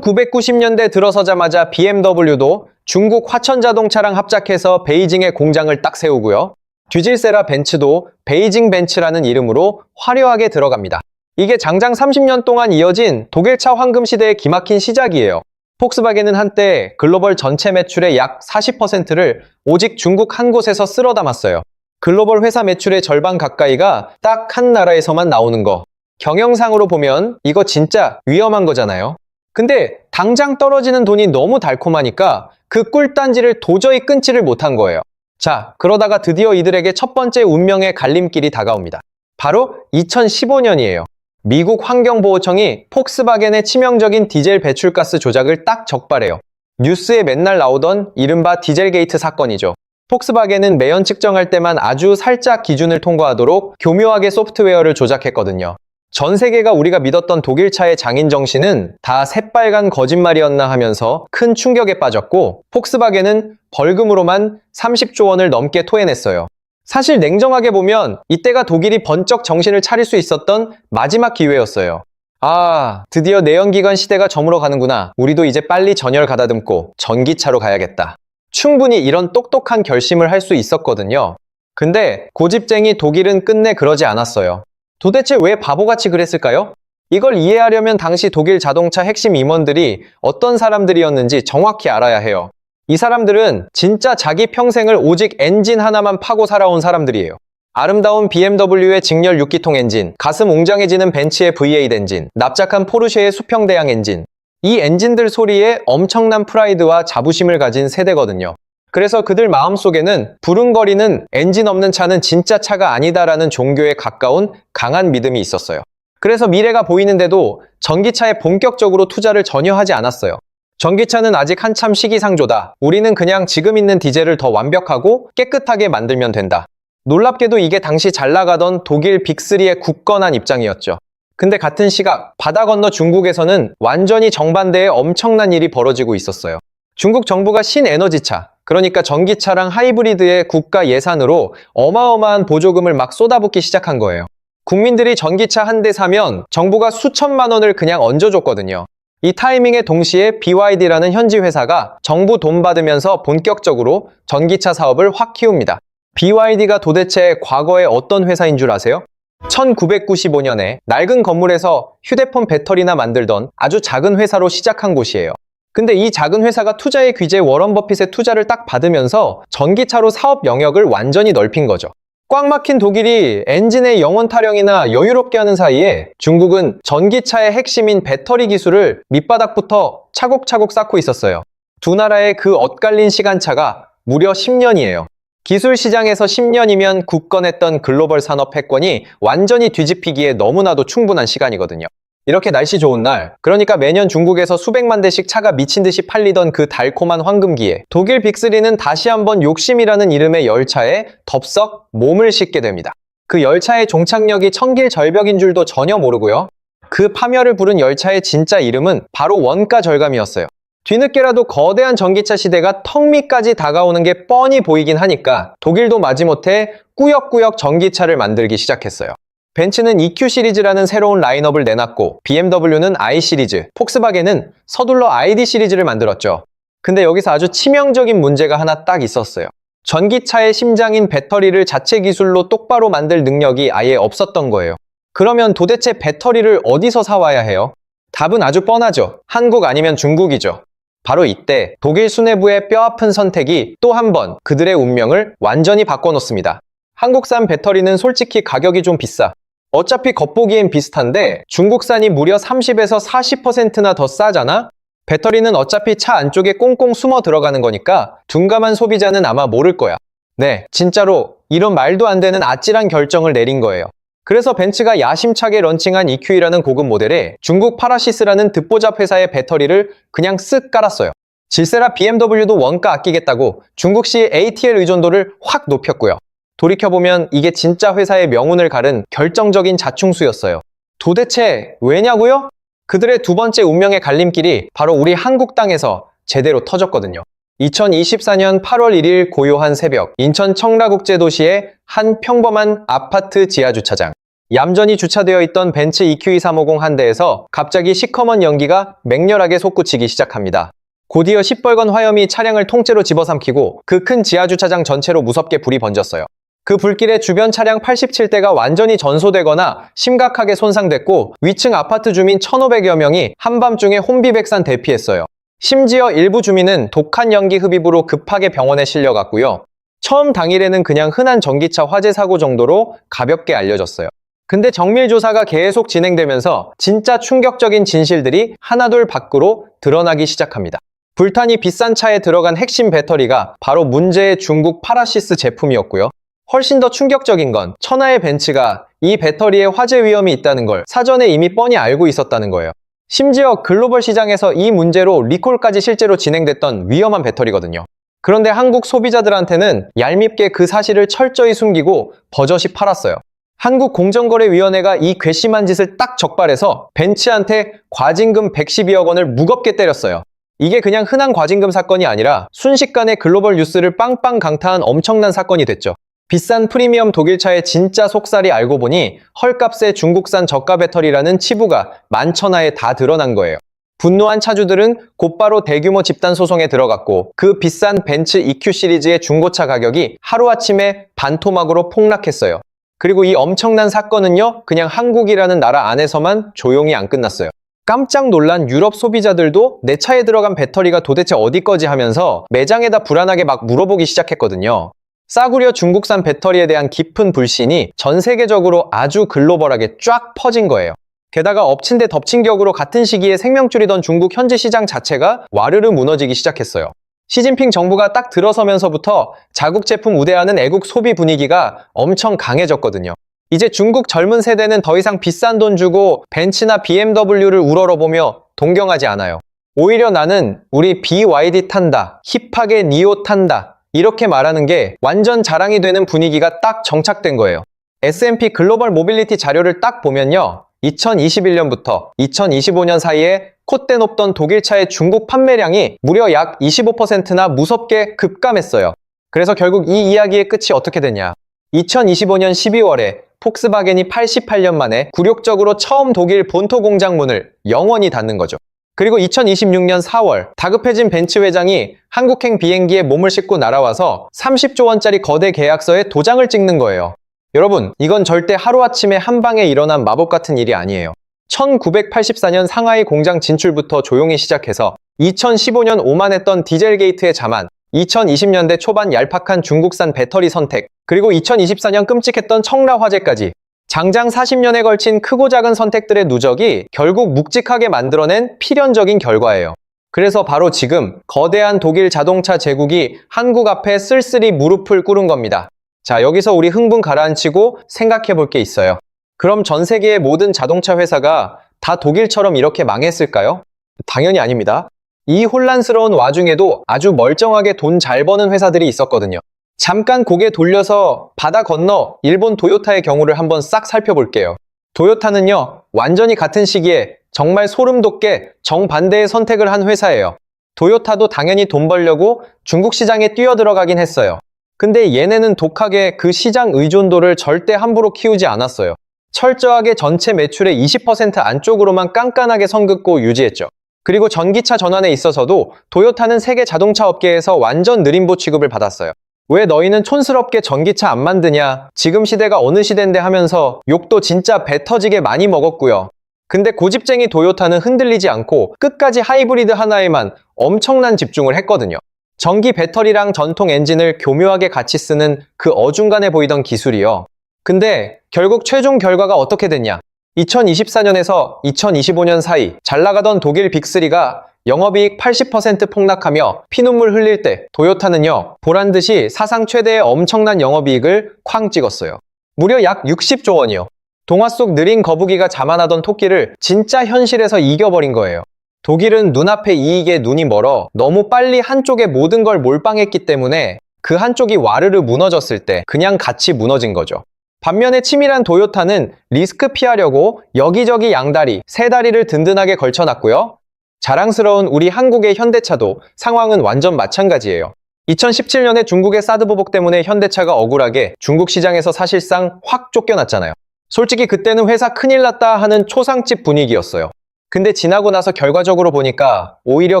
1990년대 들어서자마자 BMW도 중국 화천자동차랑 합작해서 베이징에 공장을 딱 세우고요. 뒤질세라 벤츠도 베이징 벤츠라는 이름으로 화려하게 들어갑니다. 이게 장장 30년 동안 이어진 독일차 황금 시대의 기막힌 시작이에요. 폭스바겐은 한때 글로벌 전체 매출의 약 40%를 오직 중국 한 곳에서 쓸어 담았어요. 글로벌 회사 매출의 절반 가까이가 딱 한 나라에서만 나오는 거. 경영상으로 보면 이거 진짜 위험한 거잖아요. 근데 당장 떨어지는 돈이 너무 달콤하니까 그 꿀단지를 도저히 끊지를 못한 거예요. 자, 그러다가 드디어 이들에게 첫 번째 운명의 갈림길이 다가옵니다. 바로 2015년이에요. 미국 환경보호청이 폭스바겐의 치명적인 디젤 배출가스 조작을 딱 적발해요. 뉴스에 맨날 나오던 이른바 디젤게이트 사건이죠. 폭스바겐은 매연 측정할 때만 아주 살짝 기준을 통과하도록 교묘하게 소프트웨어를 조작했거든요. 전 세계가 우리가 믿었던 독일차의 장인 정신은 다 새빨간 거짓말이었나 하면서 큰 충격에 빠졌고, 폭스바겐은 벌금으로만 30조 원을 넘게 토해냈어요. 사실 냉정하게 보면 이때가 독일이 번쩍 정신을 차릴 수 있었던 마지막 기회였어요. 아, 드디어 내연기관 시대가 저물어 가는구나. 우리도 이제 빨리 전열 가다듬고 전기차로 가야겠다. 충분히 이런 똑똑한 결심을 할 수 있었거든요. 근데 고집쟁이 독일은 끝내 그러지 않았어요. 도대체 왜 바보같이 그랬을까요? 이걸 이해하려면 당시 독일 자동차 핵심 임원들이 어떤 사람들이었는지 정확히 알아야 해요. 이 사람들은 진짜 자기 평생을 오직 엔진 하나만 파고 살아온 사람들이에요. 아름다운 BMW의 직렬 6기통 엔진, 가슴 웅장해지는 벤츠의 V8 엔진, 납작한 포르쉐의 수평대양 엔진. 이 엔진들 소리에 엄청난 프라이드와 자부심을 가진 세대거든요. 그래서 그들 마음속에는 부릉거리는 엔진 없는 차는 진짜 차가 아니다라는 종교에 가까운 강한 믿음이 있었어요. 그래서 미래가 보이는데도 전기차에 본격적으로 투자를 전혀 하지 않았어요. 전기차는 아직 한참 시기상조다. 우리는 그냥 지금 있는 디젤을 더 완벽하고 깨끗하게 만들면 된다. 놀랍게도 이게 당시 잘 나가던 독일 빅3의 굳건한 입장이었죠. 근데 같은 시각, 바다 건너 중국에서는 완전히 정반대의 엄청난 일이 벌어지고 있었어요. 중국 정부가 신에너지차, 그러니까 전기차랑 하이브리드의 국가 예산으로 어마어마한 보조금을 막 쏟아붓기 시작한 거예요. 국민들이 전기차 한 대 사면 정부가 수천만 원을 그냥 얹어줬거든요. 이 타이밍에 동시에 BYD라는 현지 회사가 정부 돈 받으면서 본격적으로 전기차 사업을 확 키웁니다. BYD가 도대체 과거에 어떤 회사인 줄 아세요? 1995년에 낡은 건물에서 휴대폰 배터리나 만들던 아주 작은 회사로 시작한 곳이에요. 근데 이 작은 회사가 투자의 귀재 워런 버핏의 투자를 딱 받으면서 전기차로 사업 영역을 완전히 넓힌 거죠. 꽉 막힌 독일이 엔진의 영원 타령이나 여유롭게 하는 사이에 중국은 전기차의 핵심인 배터리 기술을 밑바닥부터 차곡차곡 쌓고 있었어요. 두 나라의 그 엇갈린 시간차가 무려 10년이에요. 기술 시장에서 10년이면 굳건했던 글로벌 산업 패권이 완전히 뒤집히기에 너무나도 충분한 시간이거든요. 이렇게 날씨 좋은 날, 그러니까 매년 중국에서 수백만 대씩 차가 미친 듯이 팔리던 그 달콤한 황금기에 독일 빅3는 다시 한번 욕심이라는 이름의 열차에 덥석 몸을 싣게 됩니다. 그 열차의 종착역이 청길 절벽인 줄도 전혀 모르고요. 그 파멸을 부른 열차의 진짜 이름은 바로 원가 절감이었어요. 뒤늦게라도 거대한 전기차 시대가 턱 밑까지 다가오는 게 뻔히 보이긴 하니까 독일도 마지못해 꾸역꾸역 전기차를 만들기 시작했어요. 벤츠는 EQ 시리즈라는 새로운 라인업을 내놨고 BMW는 I 시리즈, 폭스바겐은 서둘러 ID 시리즈를 만들었죠. 근데 여기서 아주 치명적인 문제가 하나 딱 있었어요. 전기차의 심장인 배터리를 자체 기술로 똑바로 만들 능력이 아예 없었던 거예요. 그러면 도대체 배터리를 어디서 사와야 해요? 답은 아주 뻔하죠. 한국 아니면 중국이죠. 바로 이때 독일 수뇌부의 뼈아픈 선택이 또 한 번 그들의 운명을 완전히 바꿔놓습니다. 한국산 배터리는 솔직히 가격이 좀 비싸. 어차피 겉보기엔 비슷한데 중국산이 무려 30에서 40%나 더 싸잖아? 배터리는 어차피 차 안쪽에 꽁꽁 숨어 들어가는 거니까 둔감한 소비자는 아마 모를 거야. 네, 진짜로 이런 말도 안 되는 아찔한 결정을 내린 거예요. 그래서 벤츠가 야심차게 런칭한 EQ이라는 고급 모델에 중국 파라시스라는 듣보잡 회사의 배터리를 그냥 쓱 깔았어요. 질세라 BMW도 원가 아끼겠다고 중국식 ATL 의존도를 확 높였고요. 돌이켜보면 이게 진짜 회사의 명운을 가른 결정적인 자충수였어요. 도대체 왜냐고요? 그들의 두 번째 운명의 갈림길이 바로 우리 한국 땅에서 제대로 터졌거든요. 2024년 8월 1일 고요한 새벽, 인천 청라국제도시의 한 평범한 아파트 지하주차장. 얌전히 주차되어 있던 벤츠 EQ2350 한 대에서 갑자기 시커먼 연기가 맹렬하게 솟구치기 시작합니다. 곧이어 시뻘건 화염이 차량을 통째로 집어삼키고 그 큰 지하주차장 전체로 무섭게 불이 번졌어요. 그 불길에 주변 차량 87대가 완전히 전소되거나 심각하게 손상됐고 위층 아파트 주민 1,500여 명이 한밤중에 혼비백산 대피했어요. 심지어 일부 주민은 독한 연기 흡입으로 급하게 병원에 실려갔고요. 처음 당일에는 그냥 흔한 전기차 화재 사고 정도로 가볍게 알려졌어요. 근데 정밀 조사가 계속 진행되면서 진짜 충격적인 진실들이 하나둘 밖으로 드러나기 시작합니다. 불탄이 비싼 차에 들어간 핵심 배터리가 바로 문제의 중국 파라시스 제품이었고요. 훨씬 더 충격적인 건 천하의 벤츠가 이 배터리에 화재 위험이 있다는 걸 사전에 이미 뻔히 알고 있었다는 거예요. 심지어 글로벌 시장에서 이 문제로 리콜까지 실제로 진행됐던 위험한 배터리거든요. 그런데 한국 소비자들한테는 얄밉게 그 사실을 철저히 숨기고 버젓이 팔았어요. 한국공정거래위원회가 이 괘씸한 짓을 딱 적발해서 벤츠한테 과징금 112억 원을 무겁게 때렸어요. 이게 그냥 흔한 과징금 사건이 아니라 순식간에 글로벌 뉴스를 빵빵 강타한 엄청난 사건이 됐죠. 비싼 프리미엄 독일차의 진짜 속살이 알고 보니 헐값의 중국산 저가 배터리라는 치부가 만천하에 다 드러난 거예요. 분노한 차주들은 곧바로 대규모 집단 소송에 들어갔고 그 비싼 벤츠 EQ 시리즈의 중고차 가격이 하루아침에 반토막으로 폭락했어요. 그리고 이 엄청난 사건은요, 그냥 한국이라는 나라 안에서만 조용히 안 끝났어요. 깜짝 놀란 유럽 소비자들도 내 차에 들어간 배터리가 도대체 어디 거지 하면서 매장에다 불안하게 막 물어보기 시작했거든요. 싸구려 중국산 배터리에 대한 깊은 불신이 전 세계적으로 아주 글로벌하게 쫙 퍼진 거예요. 게다가 엎친 데 덮친 격으로 같은 시기에 생명줄이던 중국 현지 시장 자체가 와르르 무너지기 시작했어요. 시진핑 정부가 딱 들어서면서부터 자국 제품 우대하는 애국 소비 분위기가 엄청 강해졌거든요. 이제 중국 젊은 세대는 더 이상 비싼 돈 주고 벤츠나 BMW를 우러러보며 동경하지 않아요. 오히려 나는 우리 BYD 탄다, 힙하게 니오 탄다, 이렇게 말하는 게 완전 자랑이 되는 분위기가 딱 정착된 거예요. S&P 글로벌 모빌리티 자료를 딱 보면요. 2021년부터 2025년 사이에 콧대 높던 독일차의 중국 판매량이 무려 약 25%나 무섭게 급감했어요. 그래서 결국 이 이야기의 끝이 어떻게 되냐. 2025년 12월에 폭스바겐이 88년 만에 굴욕적으로 처음 독일 본토 공장 문을 영원히 닫는 거죠. 그리고 2026년 4월 다급해진 벤츠 회장이 한국행 비행기에 몸을 싣고 날아와서 30조 원짜리 거대 계약서에 도장을 찍는 거예요. 여러분, 이건 절대 하루아침에 한 방에 일어난 마법 같은 일이 아니에요. 1984년 상하이 공장 진출부터 조용히 시작해서 2015년 오만했던 디젤 게이트의 자만, 2020년대 초반 얄팍한 중국산 배터리 선택, 그리고 2024년 끔찍했던 청라 화재까지 장장 40년에 걸친 크고 작은 선택들의 누적이 결국 묵직하게 만들어낸 필연적인 결과예요. 그래서 바로 지금 거대한 독일 자동차 제국이 한국 앞에 쓸쓸히 무릎을 꿇은 겁니다. 자, 여기서 우리 흥분 가라앉히고 생각해 볼 게 있어요. 그럼 전 세계의 모든 자동차 회사가 다 독일처럼 이렇게 망했을까요? 당연히 아닙니다. 이 혼란스러운 와중에도 아주 멀쩡하게 돈 잘 버는 회사들이 있었거든요. 잠깐 고개 돌려서 바다 건너 일본 도요타의 경우를 한번 싹 살펴볼게요. 도요타는요, 완전히 같은 시기에 정말 소름 돋게 정반대의 선택을 한 회사예요. 도요타도 당연히 돈 벌려고 중국 시장에 뛰어들어가긴 했어요. 근데 얘네는 독하게 그 시장 의존도를 절대 함부로 키우지 않았어요. 철저하게 전체 매출의 20% 안쪽으로만 깐깐하게 선 긋고 유지했죠. 그리고 전기차 전환에 있어서도 도요타는 세계 자동차 업계에서 완전 느림보 취급을 받았어요. 왜 너희는 촌스럽게 전기차 안 만드냐? 지금 시대가 어느 시대인데 하면서 욕도 진짜 배 터지게 많이 먹었고요. 근데 고집쟁이 도요타는 흔들리지 않고 끝까지 하이브리드 하나에만 엄청난 집중을 했거든요. 전기 배터리랑 전통 엔진을 교묘하게 같이 쓰는 그 어중간해 보이던 기술이요. 근데 결국 최종 결과가 어떻게 됐냐? 2024년에서 2025년 사이 잘 나가던 독일 빅3가 영업이익 80% 폭락하며 피눈물 흘릴 때 도요타는요, 보란듯이 사상 최대의 엄청난 영업이익을 쾅 찍었어요. 무려 약 60조 원이요. 동화 속 느린 거북이가 자만하던 토끼를 진짜 현실에서 이겨버린 거예요. 독일은 눈앞의 이익에 눈이 멀어 너무 빨리 한쪽에 모든 걸 몰빵했기 때문에 그 한쪽이 와르르 무너졌을 때 그냥 같이 무너진 거죠. 반면에 치밀한 도요타는 리스크 피하려고 여기저기 양다리, 세 다리를 든든하게 걸쳐놨고요. 자랑스러운 우리 한국의 현대차도 상황은 완전 마찬가지예요. 2017년에 중국의 사드 보복 때문에 현대차가 억울하게 중국 시장에서 사실상 확 쫓겨났잖아요. 솔직히 그때는 회사 큰일 났다 하는 초상집 분위기였어요. 근데 지나고 나서 결과적으로 보니까 오히려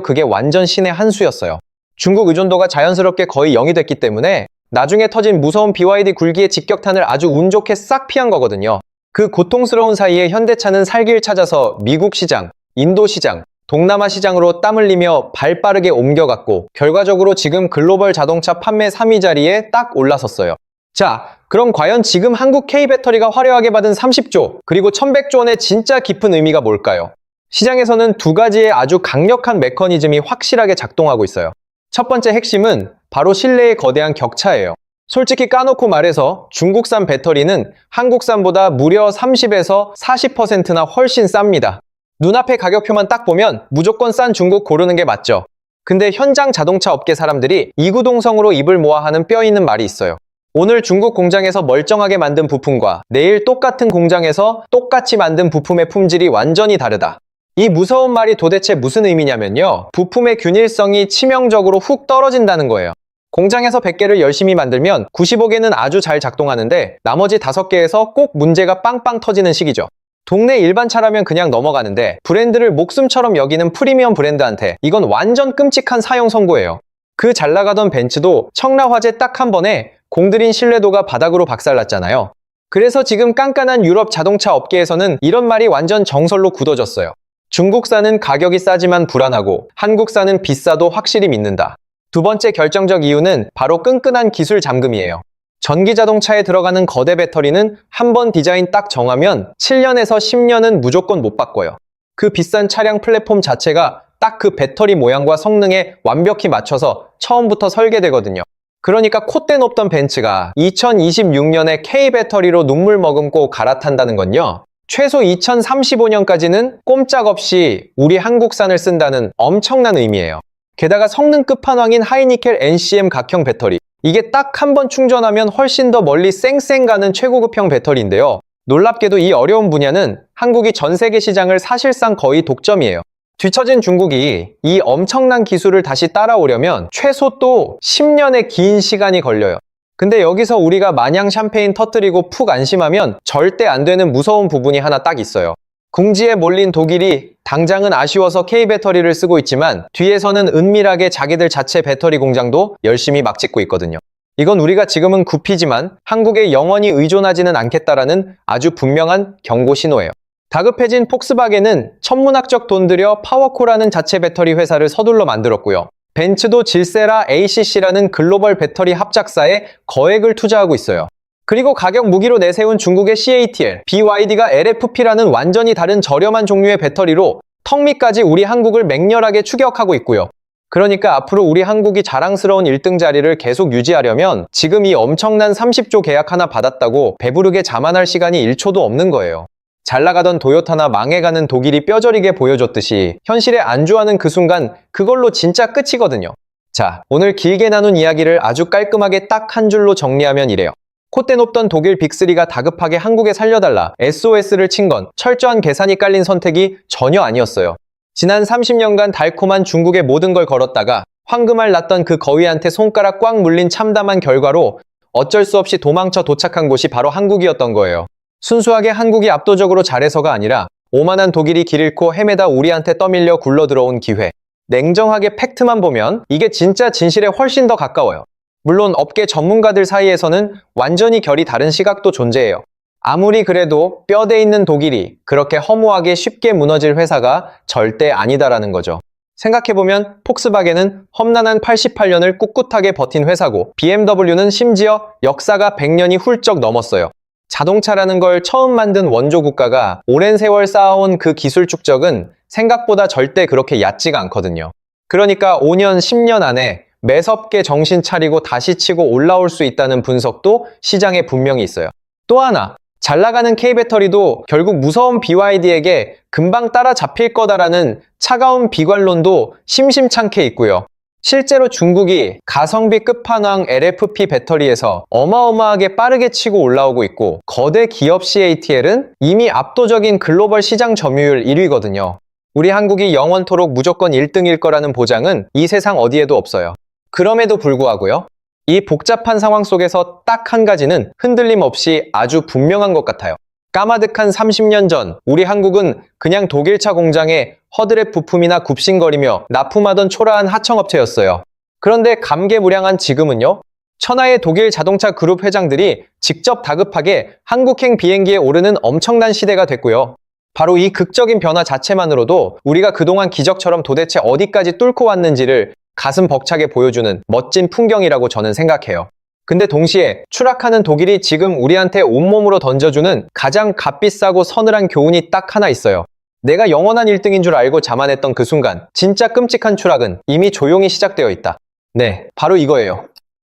그게 완전 신의 한 수였어요. 중국 의존도가 자연스럽게 거의 0이 됐기 때문에 나중에 터진 무서운 BYD 굴기의 직격탄을 아주 운 좋게 싹 피한 거거든요. 그 고통스러운 사이에 현대차는 살 길 찾아서 미국 시장, 인도 시장, 동남아 시장으로 땀 흘리며 발 빠르게 옮겨갔고 결과적으로 지금 글로벌 자동차 판매 3위 자리에 딱 올라섰어요. 자, 그럼 과연 지금 한국 K배터리가 화려하게 받은 30조 그리고 1100조 원의 진짜 깊은 의미가 뭘까요? 시장에서는 두 가지의 아주 강력한 메커니즘이 확실하게 작동하고 있어요. 첫 번째 핵심은 바로 신뢰의 거대한 격차예요. 솔직히 까놓고 말해서 중국산 배터리는 한국산보다 무려 30에서 40%나 훨씬 쌉니다. 눈앞에 가격표만 딱 보면 무조건 싼 중국 고르는 게 맞죠. 근데 현장 자동차 업계 사람들이 이구동성으로 입을 모아 하는 뼈 있는 말이 있어요. 오늘 중국 공장에서 멀쩡하게 만든 부품과 내일 똑같은 공장에서 똑같이 만든 부품의 품질이 완전히 다르다. 이 무서운 말이 도대체 무슨 의미냐면요. 부품의 균일성이 치명적으로 훅 떨어진다는 거예요. 공장에서 100개를 열심히 만들면 95개는 아주 잘 작동하는데 나머지 5개에서 꼭 문제가 빵빵 터지는 시기죠. 동네 일반 차라면 그냥 넘어가는데 브랜드를 목숨처럼 여기는 프리미엄 브랜드한테 이건 완전 끔찍한 사형 선고예요. 그 잘 나가던 벤츠도 청라화재 딱 한 번에 공들인 신뢰도가 바닥으로 박살났잖아요. 그래서 지금 깐깐한 유럽 자동차 업계에서는 이런 말이 완전 정설로 굳어졌어요. 중국산은 가격이 싸지만 불안하고 한국산은 비싸도 확실히 믿는다. 두 번째 결정적 이유는 바로 끈끈한 기술 잠금이에요. 전기 자동차에 들어가는 거대 배터리는 한번 디자인 딱 정하면 7년에서 10년은 무조건 못 바꿔요. 그 비싼 차량 플랫폼 자체가 딱 그 배터리 모양과 성능에 완벽히 맞춰서 처음부터 설계되거든요. 그러니까 콧대 높던 벤츠가 2026년에 K배터리로 눈물 머금고 갈아탄다는 건요. 최소 2035년까지는 꼼짝없이 우리 한국산을 쓴다는 엄청난 의미예요. 게다가 성능 끝판왕인 하이니켈 NCM 각형 배터리. 이게 딱 한 번 충전하면 훨씬 더 멀리 쌩쌩 가는 최고급형 배터리인데요. 놀랍게도 이 어려운 분야는 한국이 전 세계 시장을 사실상 거의 독점이에요. 뒤처진 중국이 이 엄청난 기술을 다시 따라오려면 최소 또 10년의 긴 시간이 걸려요. 근데 여기서 우리가 마냥 샴페인 터뜨리고 푹 안심하면 절대 안 되는 무서운 부분이 하나 딱 있어요. 궁지에 몰린 독일이 당장은 아쉬워서 K배터리를 쓰고 있지만 뒤에서는 은밀하게 자기들 자체 배터리 공장도 열심히 막 짓고 있거든요. 이건 우리가 지금은 굽히지만 한국에 영원히 의존하지는 않겠다라는 아주 분명한 경고 신호예요. 다급해진 폭스바겐은 천문학적 돈 들여 파워코라는 자체 배터리 회사를 서둘러 만들었고요. 벤츠도 질세라 ACC라는 글로벌 배터리 합작사에 거액을 투자하고 있어요. 그리고 가격 무기로 내세운 중국의 CATL, BYD가 LFP라는 완전히 다른 저렴한 종류의 배터리로 턱 밑까지 우리 한국을 맹렬하게 추격하고 있고요. 그러니까 앞으로 우리 한국이 자랑스러운 1등 자리를 계속 유지하려면 지금 이 엄청난 30조 계약 하나 받았다고 배부르게 자만할 시간이 1초도 없는 거예요. 잘 나가던 도요타나 망해가는 독일이 뼈저리게 보여줬듯이 현실에 안주하는 그 순간 그걸로 진짜 끝이거든요. 자, 오늘 길게 나눈 이야기를 아주 깔끔하게 딱 한 줄로 정리하면 이래요. 콧대 높던 독일 빅3가 다급하게 한국에 살려달라 SOS를 친 건 철저한 계산이 깔린 선택이 전혀 아니었어요. 지난 30년간 달콤한 중국의 모든 걸 걸었다가 황금알 났던 그 거위한테 손가락 꽉 물린 참담한 결과로 어쩔 수 없이 도망쳐 도착한 곳이 바로 한국이었던 거예요. 순수하게 한국이 압도적으로 잘해서가 아니라 오만한 독일이 길 잃고 헤매다 우리한테 떠밀려 굴러 들어온 기회. 냉정하게 팩트만 보면 이게 진짜 진실에 훨씬 더 가까워요. 물론 업계 전문가들 사이에서는 완전히 결이 다른 시각도 존재해요. 아무리 그래도 뼈대 있는 독일이 그렇게 허무하게 쉽게 무너질 회사가 절대 아니다라는 거죠. 생각해보면 폭스바겐은 험난한 88년을 꿋꿋하게 버틴 회사고 BMW는 심지어 역사가 100년이 훌쩍 넘었어요. 자동차라는 걸 처음 만든 원조 국가가 오랜 세월 쌓아온 그 기술 축적은 생각보다 절대 그렇게 얕지가 않거든요. 그러니까 5년, 10년 안에 매섭게 정신 차리고 다시 치고 올라올 수 있다는 분석도 시장에 분명히 있어요. 또 하나, 잘 나가는 K배터리도 결국 무서운 BYD에게 금방 따라잡힐 거다라는 차가운 비관론도 심심찮게 있고요. 실제로 중국이 가성비 끝판왕 LFP 배터리에서 어마어마하게 빠르게 치고 올라오고 있고 거대 기업 CATL은 이미 압도적인 글로벌 시장 점유율 1위거든요. 우리 한국이 영원토록 무조건 1등일 거라는 보장은 이 세상 어디에도 없어요. 그럼에도 불구하고요. 이 복잡한 상황 속에서 딱 한 가지는 흔들림 없이 아주 분명한 것 같아요. 까마득한 30년 전 우리 한국은 그냥 독일차 공장에 허드렛 부품이나 굽신거리며 납품하던 초라한 하청업체였어요. 그런데 감개무량한 지금은요. 천하의 독일 자동차 그룹 회장들이 직접 다급하게 한국행 비행기에 오르는 엄청난 시대가 됐고요. 바로 이 극적인 변화 자체만으로도 우리가 그동안 기적처럼 도대체 어디까지 뚫고 왔는지를 가슴 벅차게 보여주는 멋진 풍경이라고 저는 생각해요. 근데 동시에 추락하는 독일이 지금 우리한테 온몸으로 던져주는 가장 값비싸고 서늘한 교훈이 딱 하나 있어요. 내가 영원한 1등인 줄 알고 자만했던 그 순간 진짜 끔찍한 추락은 이미 조용히 시작되어 있다. 네, 바로 이거예요.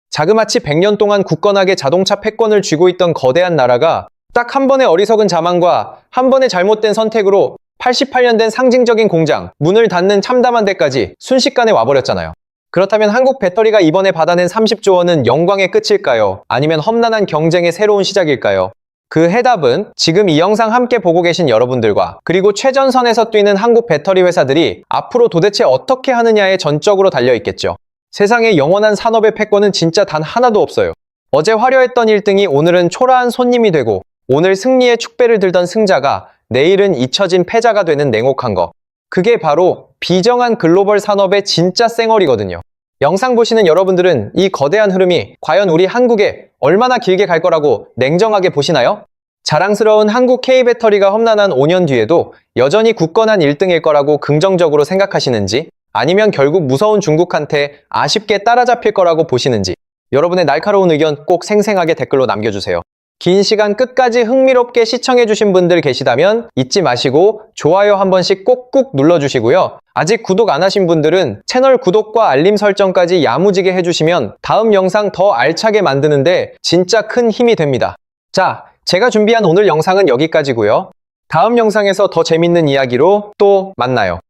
자그마치 100년 동안 굳건하게 자동차 패권을 쥐고 있던 거대한 나라가 딱 한 번의 어리석은 자만과 한 번의 잘못된 선택으로 88년 된 상징적인 공장, 문을 닫는 참담한 데까지 순식간에 와버렸잖아요. 그렇다면 한국 배터리가 이번에 받아낸 30조 원은 영광의 끝일까요? 아니면 험난한 경쟁의 새로운 시작일까요? 그 해답은 지금 이 영상 함께 보고 계신 여러분들과 그리고 최전선에서 뛰는 한국 배터리 회사들이 앞으로 도대체 어떻게 하느냐에 전적으로 달려있겠죠. 세상에 영원한 산업의 패권은 진짜 단 하나도 없어요. 어제 화려했던 1등이 오늘은 초라한 손님이 되고 오늘 승리의 축배를 들던 승자가 내일은 잊혀진 패자가 되는 냉혹한 거. 그게 바로 비정한 글로벌 산업의 진짜 쌩얼이거든요. 영상 보시는 여러분들은 이 거대한 흐름이 과연 우리 한국에 얼마나 길게 갈 거라고 냉정하게 보시나요? 자랑스러운 한국 K배터리가 험난한 5년 뒤에도 여전히 굳건한 1등일 거라고 긍정적으로 생각하시는지 아니면 결국 무서운 중국한테 아쉽게 따라잡힐 거라고 보시는지 여러분의 날카로운 의견 꼭 생생하게 댓글로 남겨주세요. 긴 시간 끝까지 흥미롭게 시청해주신 분들 계시다면 잊지 마시고 좋아요 한 번씩 꼭꼭 눌러주시고요. 아직 구독 안 하신 분들은 채널 구독과 알림 설정까지 야무지게 해주시면 다음 영상 더 알차게 만드는데 진짜 큰 힘이 됩니다. 자, 제가 준비한 오늘 영상은 여기까지고요. 다음 영상에서 더 재밌는 이야기로 또 만나요.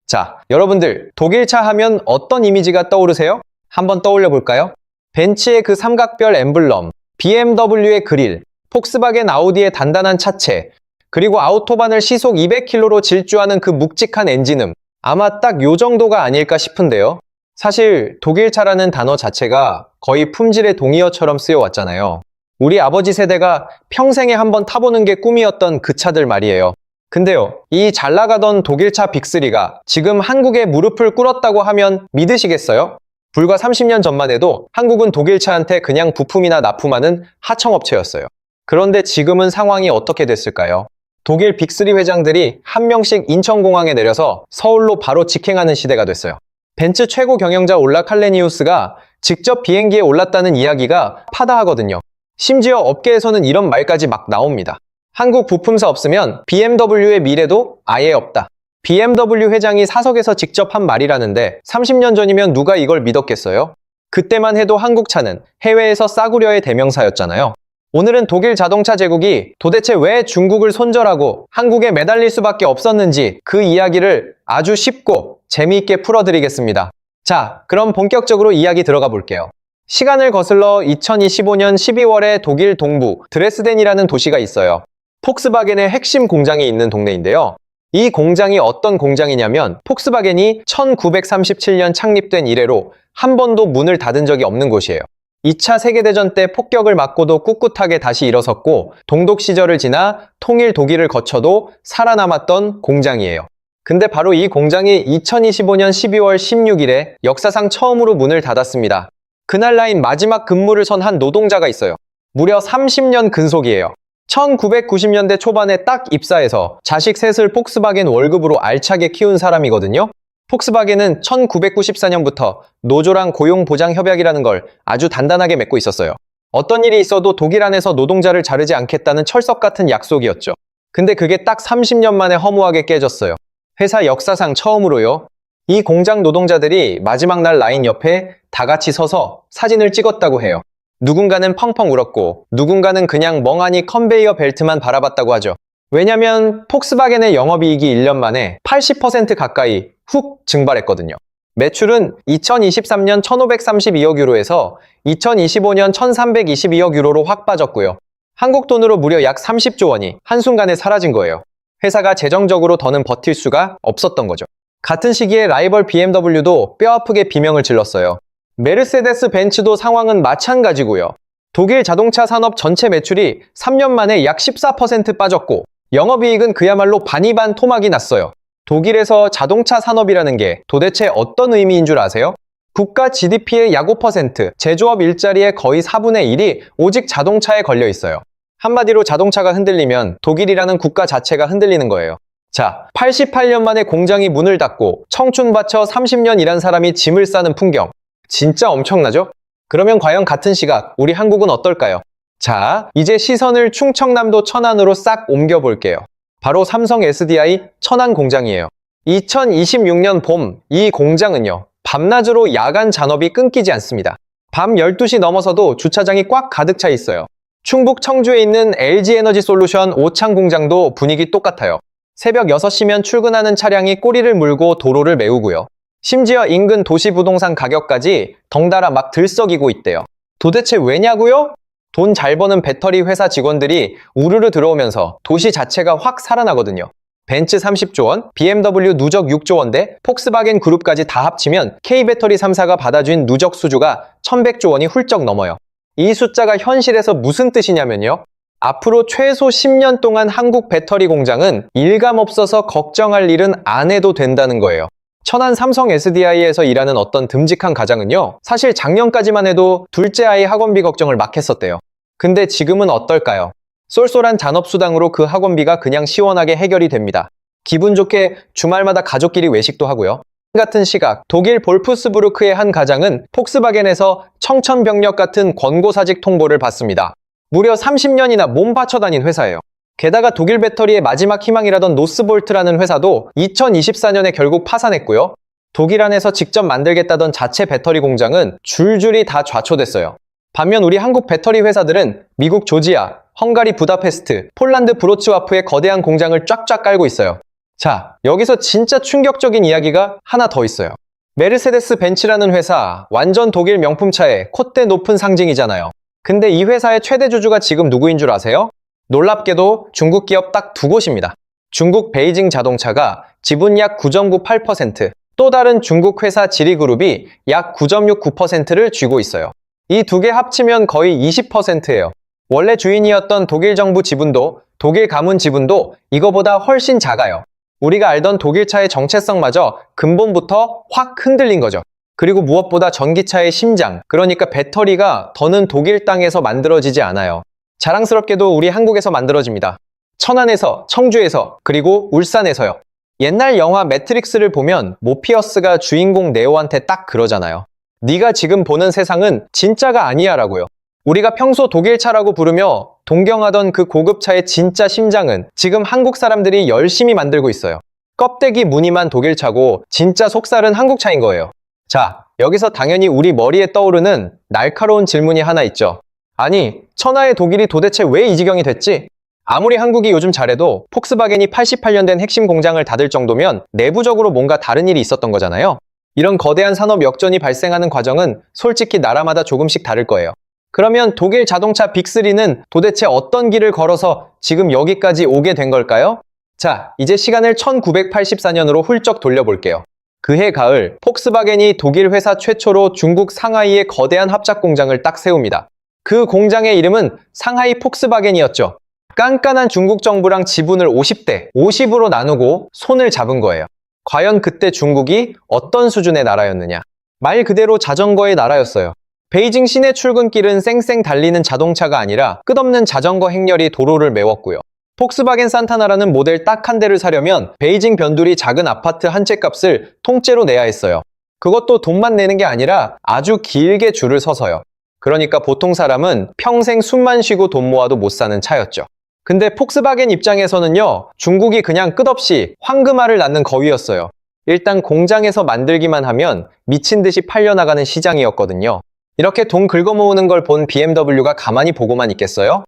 자, 여러분들 독일차 하면 어떤 이미지가 떠오르세요? 한번 떠올려 볼까요? 벤츠의 그 삼각별 엠블럼, BMW의 그릴, 폭스바겐 아우디의 단단한 차체, 그리고 아우토반을 시속 200km로 질주하는 그 묵직한 엔진음, 아마 딱 요 정도가 아닐까 싶은데요. 사실 독일차라는 단어 자체가 거의 품질의 동의어처럼 쓰여왔잖아요. 우리 아버지 세대가 평생에 한번 타보는 게 꿈이었던 그 차들 말이에요. 근데요, 이 잘나가던 독일차 빅3가 지금 한국에 무릎을 꿇었다고 하면 믿으시겠어요? 불과 30년 전만 해도 한국은 독일차한테 그냥 부품이나 납품하는 하청업체였어요. 그런데 지금은 상황이 어떻게 됐을까요? 독일 빅3 회장들이 한 명씩 인천공항에 내려서 서울로 바로 직행하는 시대가 됐어요. 벤츠 최고 경영자 올라 칼레니우스가 직접 비행기에 올랐다는 이야기가 파다하거든요. 심지어 업계에서는 이런 말까지 막 나옵니다. 한국 부품사 없으면 BMW의 미래도 아예 없다. BMW 회장이 사석에서 직접 한 말이라는데 30년 전이면 누가 이걸 믿었겠어요? 그때만 해도 한국 차는 해외에서 싸구려의 대명사였잖아요. 오늘은 독일 자동차 제국이 도대체 왜 중국을 손절하고 한국에 매달릴 수밖에 없었는지 그 이야기를 아주 쉽고 재미있게 풀어드리겠습니다. 자, 그럼 본격적으로 이야기 들어가 볼게요. 시간을 거슬러 2025년 12월에 독일 동부 드레스덴이라는 도시가 있어요. 폭스바겐의 핵심 공장이 있는 동네인데요. 이 공장이 어떤 공장이냐면 폭스바겐이 1937년 창립된 이래로 한 번도 문을 닫은 적이 없는 곳이에요. 2차 세계대전 때 폭격을 맞고도 꿋꿋하게 다시 일어섰고 동독 시절을 지나 통일 독일을 거쳐도 살아남았던 공장이에요. 근데 바로 이 공장이 2025년 12월 16일에 역사상 처음으로 문을 닫았습니다. 그날 라인 마지막 근무를 선 한 노동자가 있어요. 무려 30년 근속이에요. 1990년대 초반에 딱 입사해서 자식 셋을 폭스바겐 월급으로 알차게 키운 사람이거든요. 폭스바겐은 1994년부터 노조랑 고용보장협약이라는 걸 아주 단단하게 맺고 있었어요. 어떤 일이 있어도 독일 안에서 노동자를 자르지 않겠다는 철석 같은 약속이었죠. 근데 그게 딱 30년 만에 허무하게 깨졌어요. 회사 역사상 처음으로요. 이 공장 노동자들이 마지막 날 라인 옆에 다 같이 서서 사진을 찍었다고 해요. 누군가는 펑펑 울었고 누군가는 그냥 멍하니 컨베이어 벨트만 바라봤다고 하죠. 왜냐면 폭스바겐의 영업이익이 1년 만에 80% 가까이 훅 증발했거든요. 매출은 2023년 1532억 유로에서 2025년 1322억 유로로 확 빠졌고요. 한국 돈으로 무려 약 30조 원이 한순간에 사라진 거예요. 회사가 재정적으로 더는 버틸 수가 없었던 거죠. 같은 시기에 라이벌 BMW도 뼈아프게 비명을 질렀어요. 메르세데스 벤츠도 상황은 마찬가지고요. 독일 자동차 산업 전체 매출이 3년 만에 약 14% 빠졌고 영업이익은 그야말로 반이반 토막이 났어요. 독일에서 자동차 산업이라는 게 도대체 어떤 의미인 줄 아세요? 국가 GDP의 약 5%, 제조업 일자리의 거의 4분의 1이 오직 자동차에 걸려 있어요. 한마디로 자동차가 흔들리면 독일이라는 국가 자체가 흔들리는 거예요. 자, 88년 만에 공장이 문을 닫고 청춘 바쳐 30년 일한 사람이 짐을 싸는 풍경. 진짜 엄청나죠? 그러면 과연 같은 시각 우리 한국은 어떨까요? 자, 이제 시선을 충청남도 천안으로 싹 옮겨볼게요. 바로 삼성 SDI 천안 공장이에요. 2026년 봄 이 공장은요. 밤낮으로 야간 잔업이 끊기지 않습니다. 밤 12시 넘어서도 주차장이 꽉 가득 차 있어요. 충북 청주에 있는 LG에너지솔루션 오창 공장도 분위기 똑같아요. 새벽 6시면 출근하는 차량이 꼬리를 물고 도로를 메우고요. 심지어 인근 도시부동산 가격까지 덩달아 막 들썩이고 있대요. 도대체 왜냐고요? 돈 잘 버는 배터리 회사 직원들이 우르르 들어오면서 도시 자체가 확 살아나거든요. 벤츠 30조 원, BMW 누적 6조 원대, 폭스바겐 그룹까지 다 합치면 K배터리 3사가 받아준 누적 수주가 1100조 원이 훌쩍 넘어요. 이 숫자가 현실에서 무슨 뜻이냐면요. 앞으로 최소 10년 동안 한국 배터리 공장은 일감 없어서 걱정할 일은 안 해도 된다는 거예요. 천안 삼성 SDI에서 일하는 어떤 듬직한 가장은요. 사실 작년까지만 해도 둘째 아이 학원비 걱정을 막 했었대요. 근데 지금은 어떨까요? 쏠쏠한 잔업수당으로 그 학원비가 그냥 시원하게 해결이 됩니다. 기분 좋게 주말마다 가족끼리 외식도 하고요. 같은 시각, 독일 볼프스부르크의 한 가장은 폭스바겐에서 청천벽력 같은 권고사직 통보를 받습니다. 무려 30년이나 몸 바쳐 다닌 회사예요. 게다가 독일 배터리의 마지막 희망이라던 노스볼트라는 회사도 2024년에 결국 파산했고요. 독일 안에서 직접 만들겠다던 자체 배터리 공장은 줄줄이 다 좌초됐어요. 반면 우리 한국 배터리 회사들은 미국 조지아, 헝가리 부다페스트, 폴란드 브로츠와프의 거대한 공장을 쫙쫙 깔고 있어요. 자, 여기서 진짜 충격적인 이야기가 하나 더 있어요. 메르세데스 벤츠라는 회사, 완전 독일 명품차의 콧대 높은 상징이잖아요. 근데 이 회사의 최대 주주가 지금 누구인 줄 아세요? 놀랍게도 중국 기업 딱 두 곳입니다. 중국 베이징 자동차가 지분 약 9.98%, 또 다른 중국 회사 지리그룹이 약 9.69%를 쥐고 있어요. 이 두 개 합치면 거의 20%예요. 원래 주인이었던 독일 정부 지분도, 독일 가문 지분도 이거보다 훨씬 작아요. 우리가 알던 독일차의 정체성마저 근본부터 확 흔들린 거죠. 그리고 무엇보다 전기차의 심장, 그러니까 배터리가 더는 독일 땅에서 만들어지지 않아요. 자랑스럽게도 우리 한국에서 만들어집니다. 천안에서, 청주에서, 그리고 울산에서요. 옛날 영화 매트릭스를 보면 모피어스가 주인공 네오한테 딱 그러잖아요. 네가 지금 보는 세상은 진짜가 아니야 라고요. 우리가 평소 독일차라고 부르며 동경하던 그 고급차의 진짜 심장은 지금 한국 사람들이 열심히 만들고 있어요. 껍데기 무늬만 독일차고 진짜 속살은 한국차인 거예요. 자, 여기서 당연히 우리 머리에 떠오르는 날카로운 질문이 하나 있죠. 아니, 천하의 독일이 도대체 왜 이 지경이 됐지? 아무리 한국이 요즘 잘해도 폭스바겐이 88년 된 핵심 공장을 닫을 정도면 내부적으로 뭔가 다른 일이 있었던 거잖아요. 이런 거대한 산업 역전이 발생하는 과정은 솔직히 나라마다 조금씩 다를 거예요. 그러면 독일 자동차 빅3는 도대체 어떤 길을 걸어서 지금 여기까지 오게 된 걸까요? 자, 이제 시간을 1984년으로 훌쩍 돌려볼게요. 그해 가을, 폭스바겐이 독일 회사 최초로 중국 상하이에 거대한 합작 공장을 딱 세웁니다. 그 공장의 이름은 상하이 폭스바겐이었죠. 깐깐한 중국 정부랑 지분을 50대 50으로 나누고 손을 잡은 거예요. 과연 그때 중국이 어떤 수준의 나라였느냐? 말 그대로 자전거의 나라였어요. 베이징 시내 출근길은 쌩쌩 달리는 자동차가 아니라 끝없는 자전거 행렬이 도로를 메웠고요. 폭스바겐 산타나라는 모델 딱 한 대를 사려면 베이징 변두리 작은 아파트 한 채 값을 통째로 내야 했어요. 그것도 돈만 내는 게 아니라 아주 길게 줄을 서서요. 그러니까 보통 사람은 평생 숨만 쉬고 돈 모아도 못 사는 차였죠. 근데 폭스바겐 입장에서는요, 중국이 그냥 끝없이 황금알을 낳는 거위였어요. 일단 공장에서 만들기만 하면 미친 듯이 팔려나가는 시장이었거든요. 이렇게 돈 긁어모으는 걸 본 BMW가 가만히 보고만 있겠어요?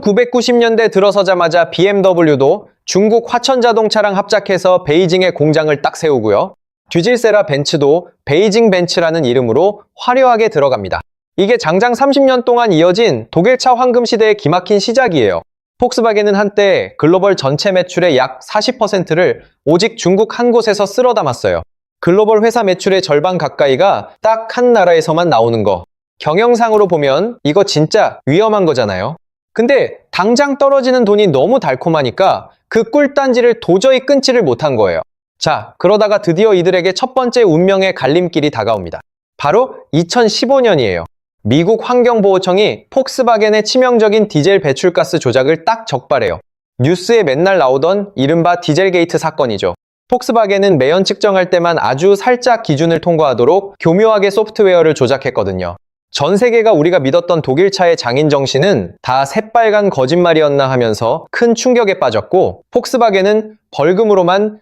1990년대 들어서자마자 BMW도 중국 화천자동차랑 합작해서 베이징에 공장을 딱 세우고요. 뒤질세라 벤츠도 베이징 벤츠라는 이름으로 화려하게 들어갑니다. 이게 장장 30년 동안 이어진 독일차 황금 시대의 기막힌 시작이에요. 폭스바겐은 한때 글로벌 전체 매출의 약 40%를 오직 중국 한 곳에서 쓸어 담았어요. 글로벌 회사 매출의 절반 가까이가 딱 한 나라에서만 나오는 거. 경영상으로 보면 이거 진짜 위험한 거잖아요. 근데 당장 떨어지는 돈이 너무 달콤하니까 그 꿀단지를 도저히 끊지를 못한 거예요. 자, 그러다가 드디어 이들에게 첫 번째 운명의 갈림길이 다가옵니다. 바로 2015년이에요. 미국 환경보호청이 폭스바겐의 치명적인 디젤 배출가스 조작을 딱 적발해요. 뉴스에 맨날 나오던 이른바 디젤게이트 사건이죠. 폭스바겐은 매연 측정할 때만 아주 살짝 기준을 통과하도록 교묘하게 소프트웨어를 조작했거든요. 전 세계가 우리가 믿었던 독일차의 장인 정신은 다 새빨간 거짓말이었나 하면서 큰 충격에 빠졌고, 폭스바겐은 벌금으로만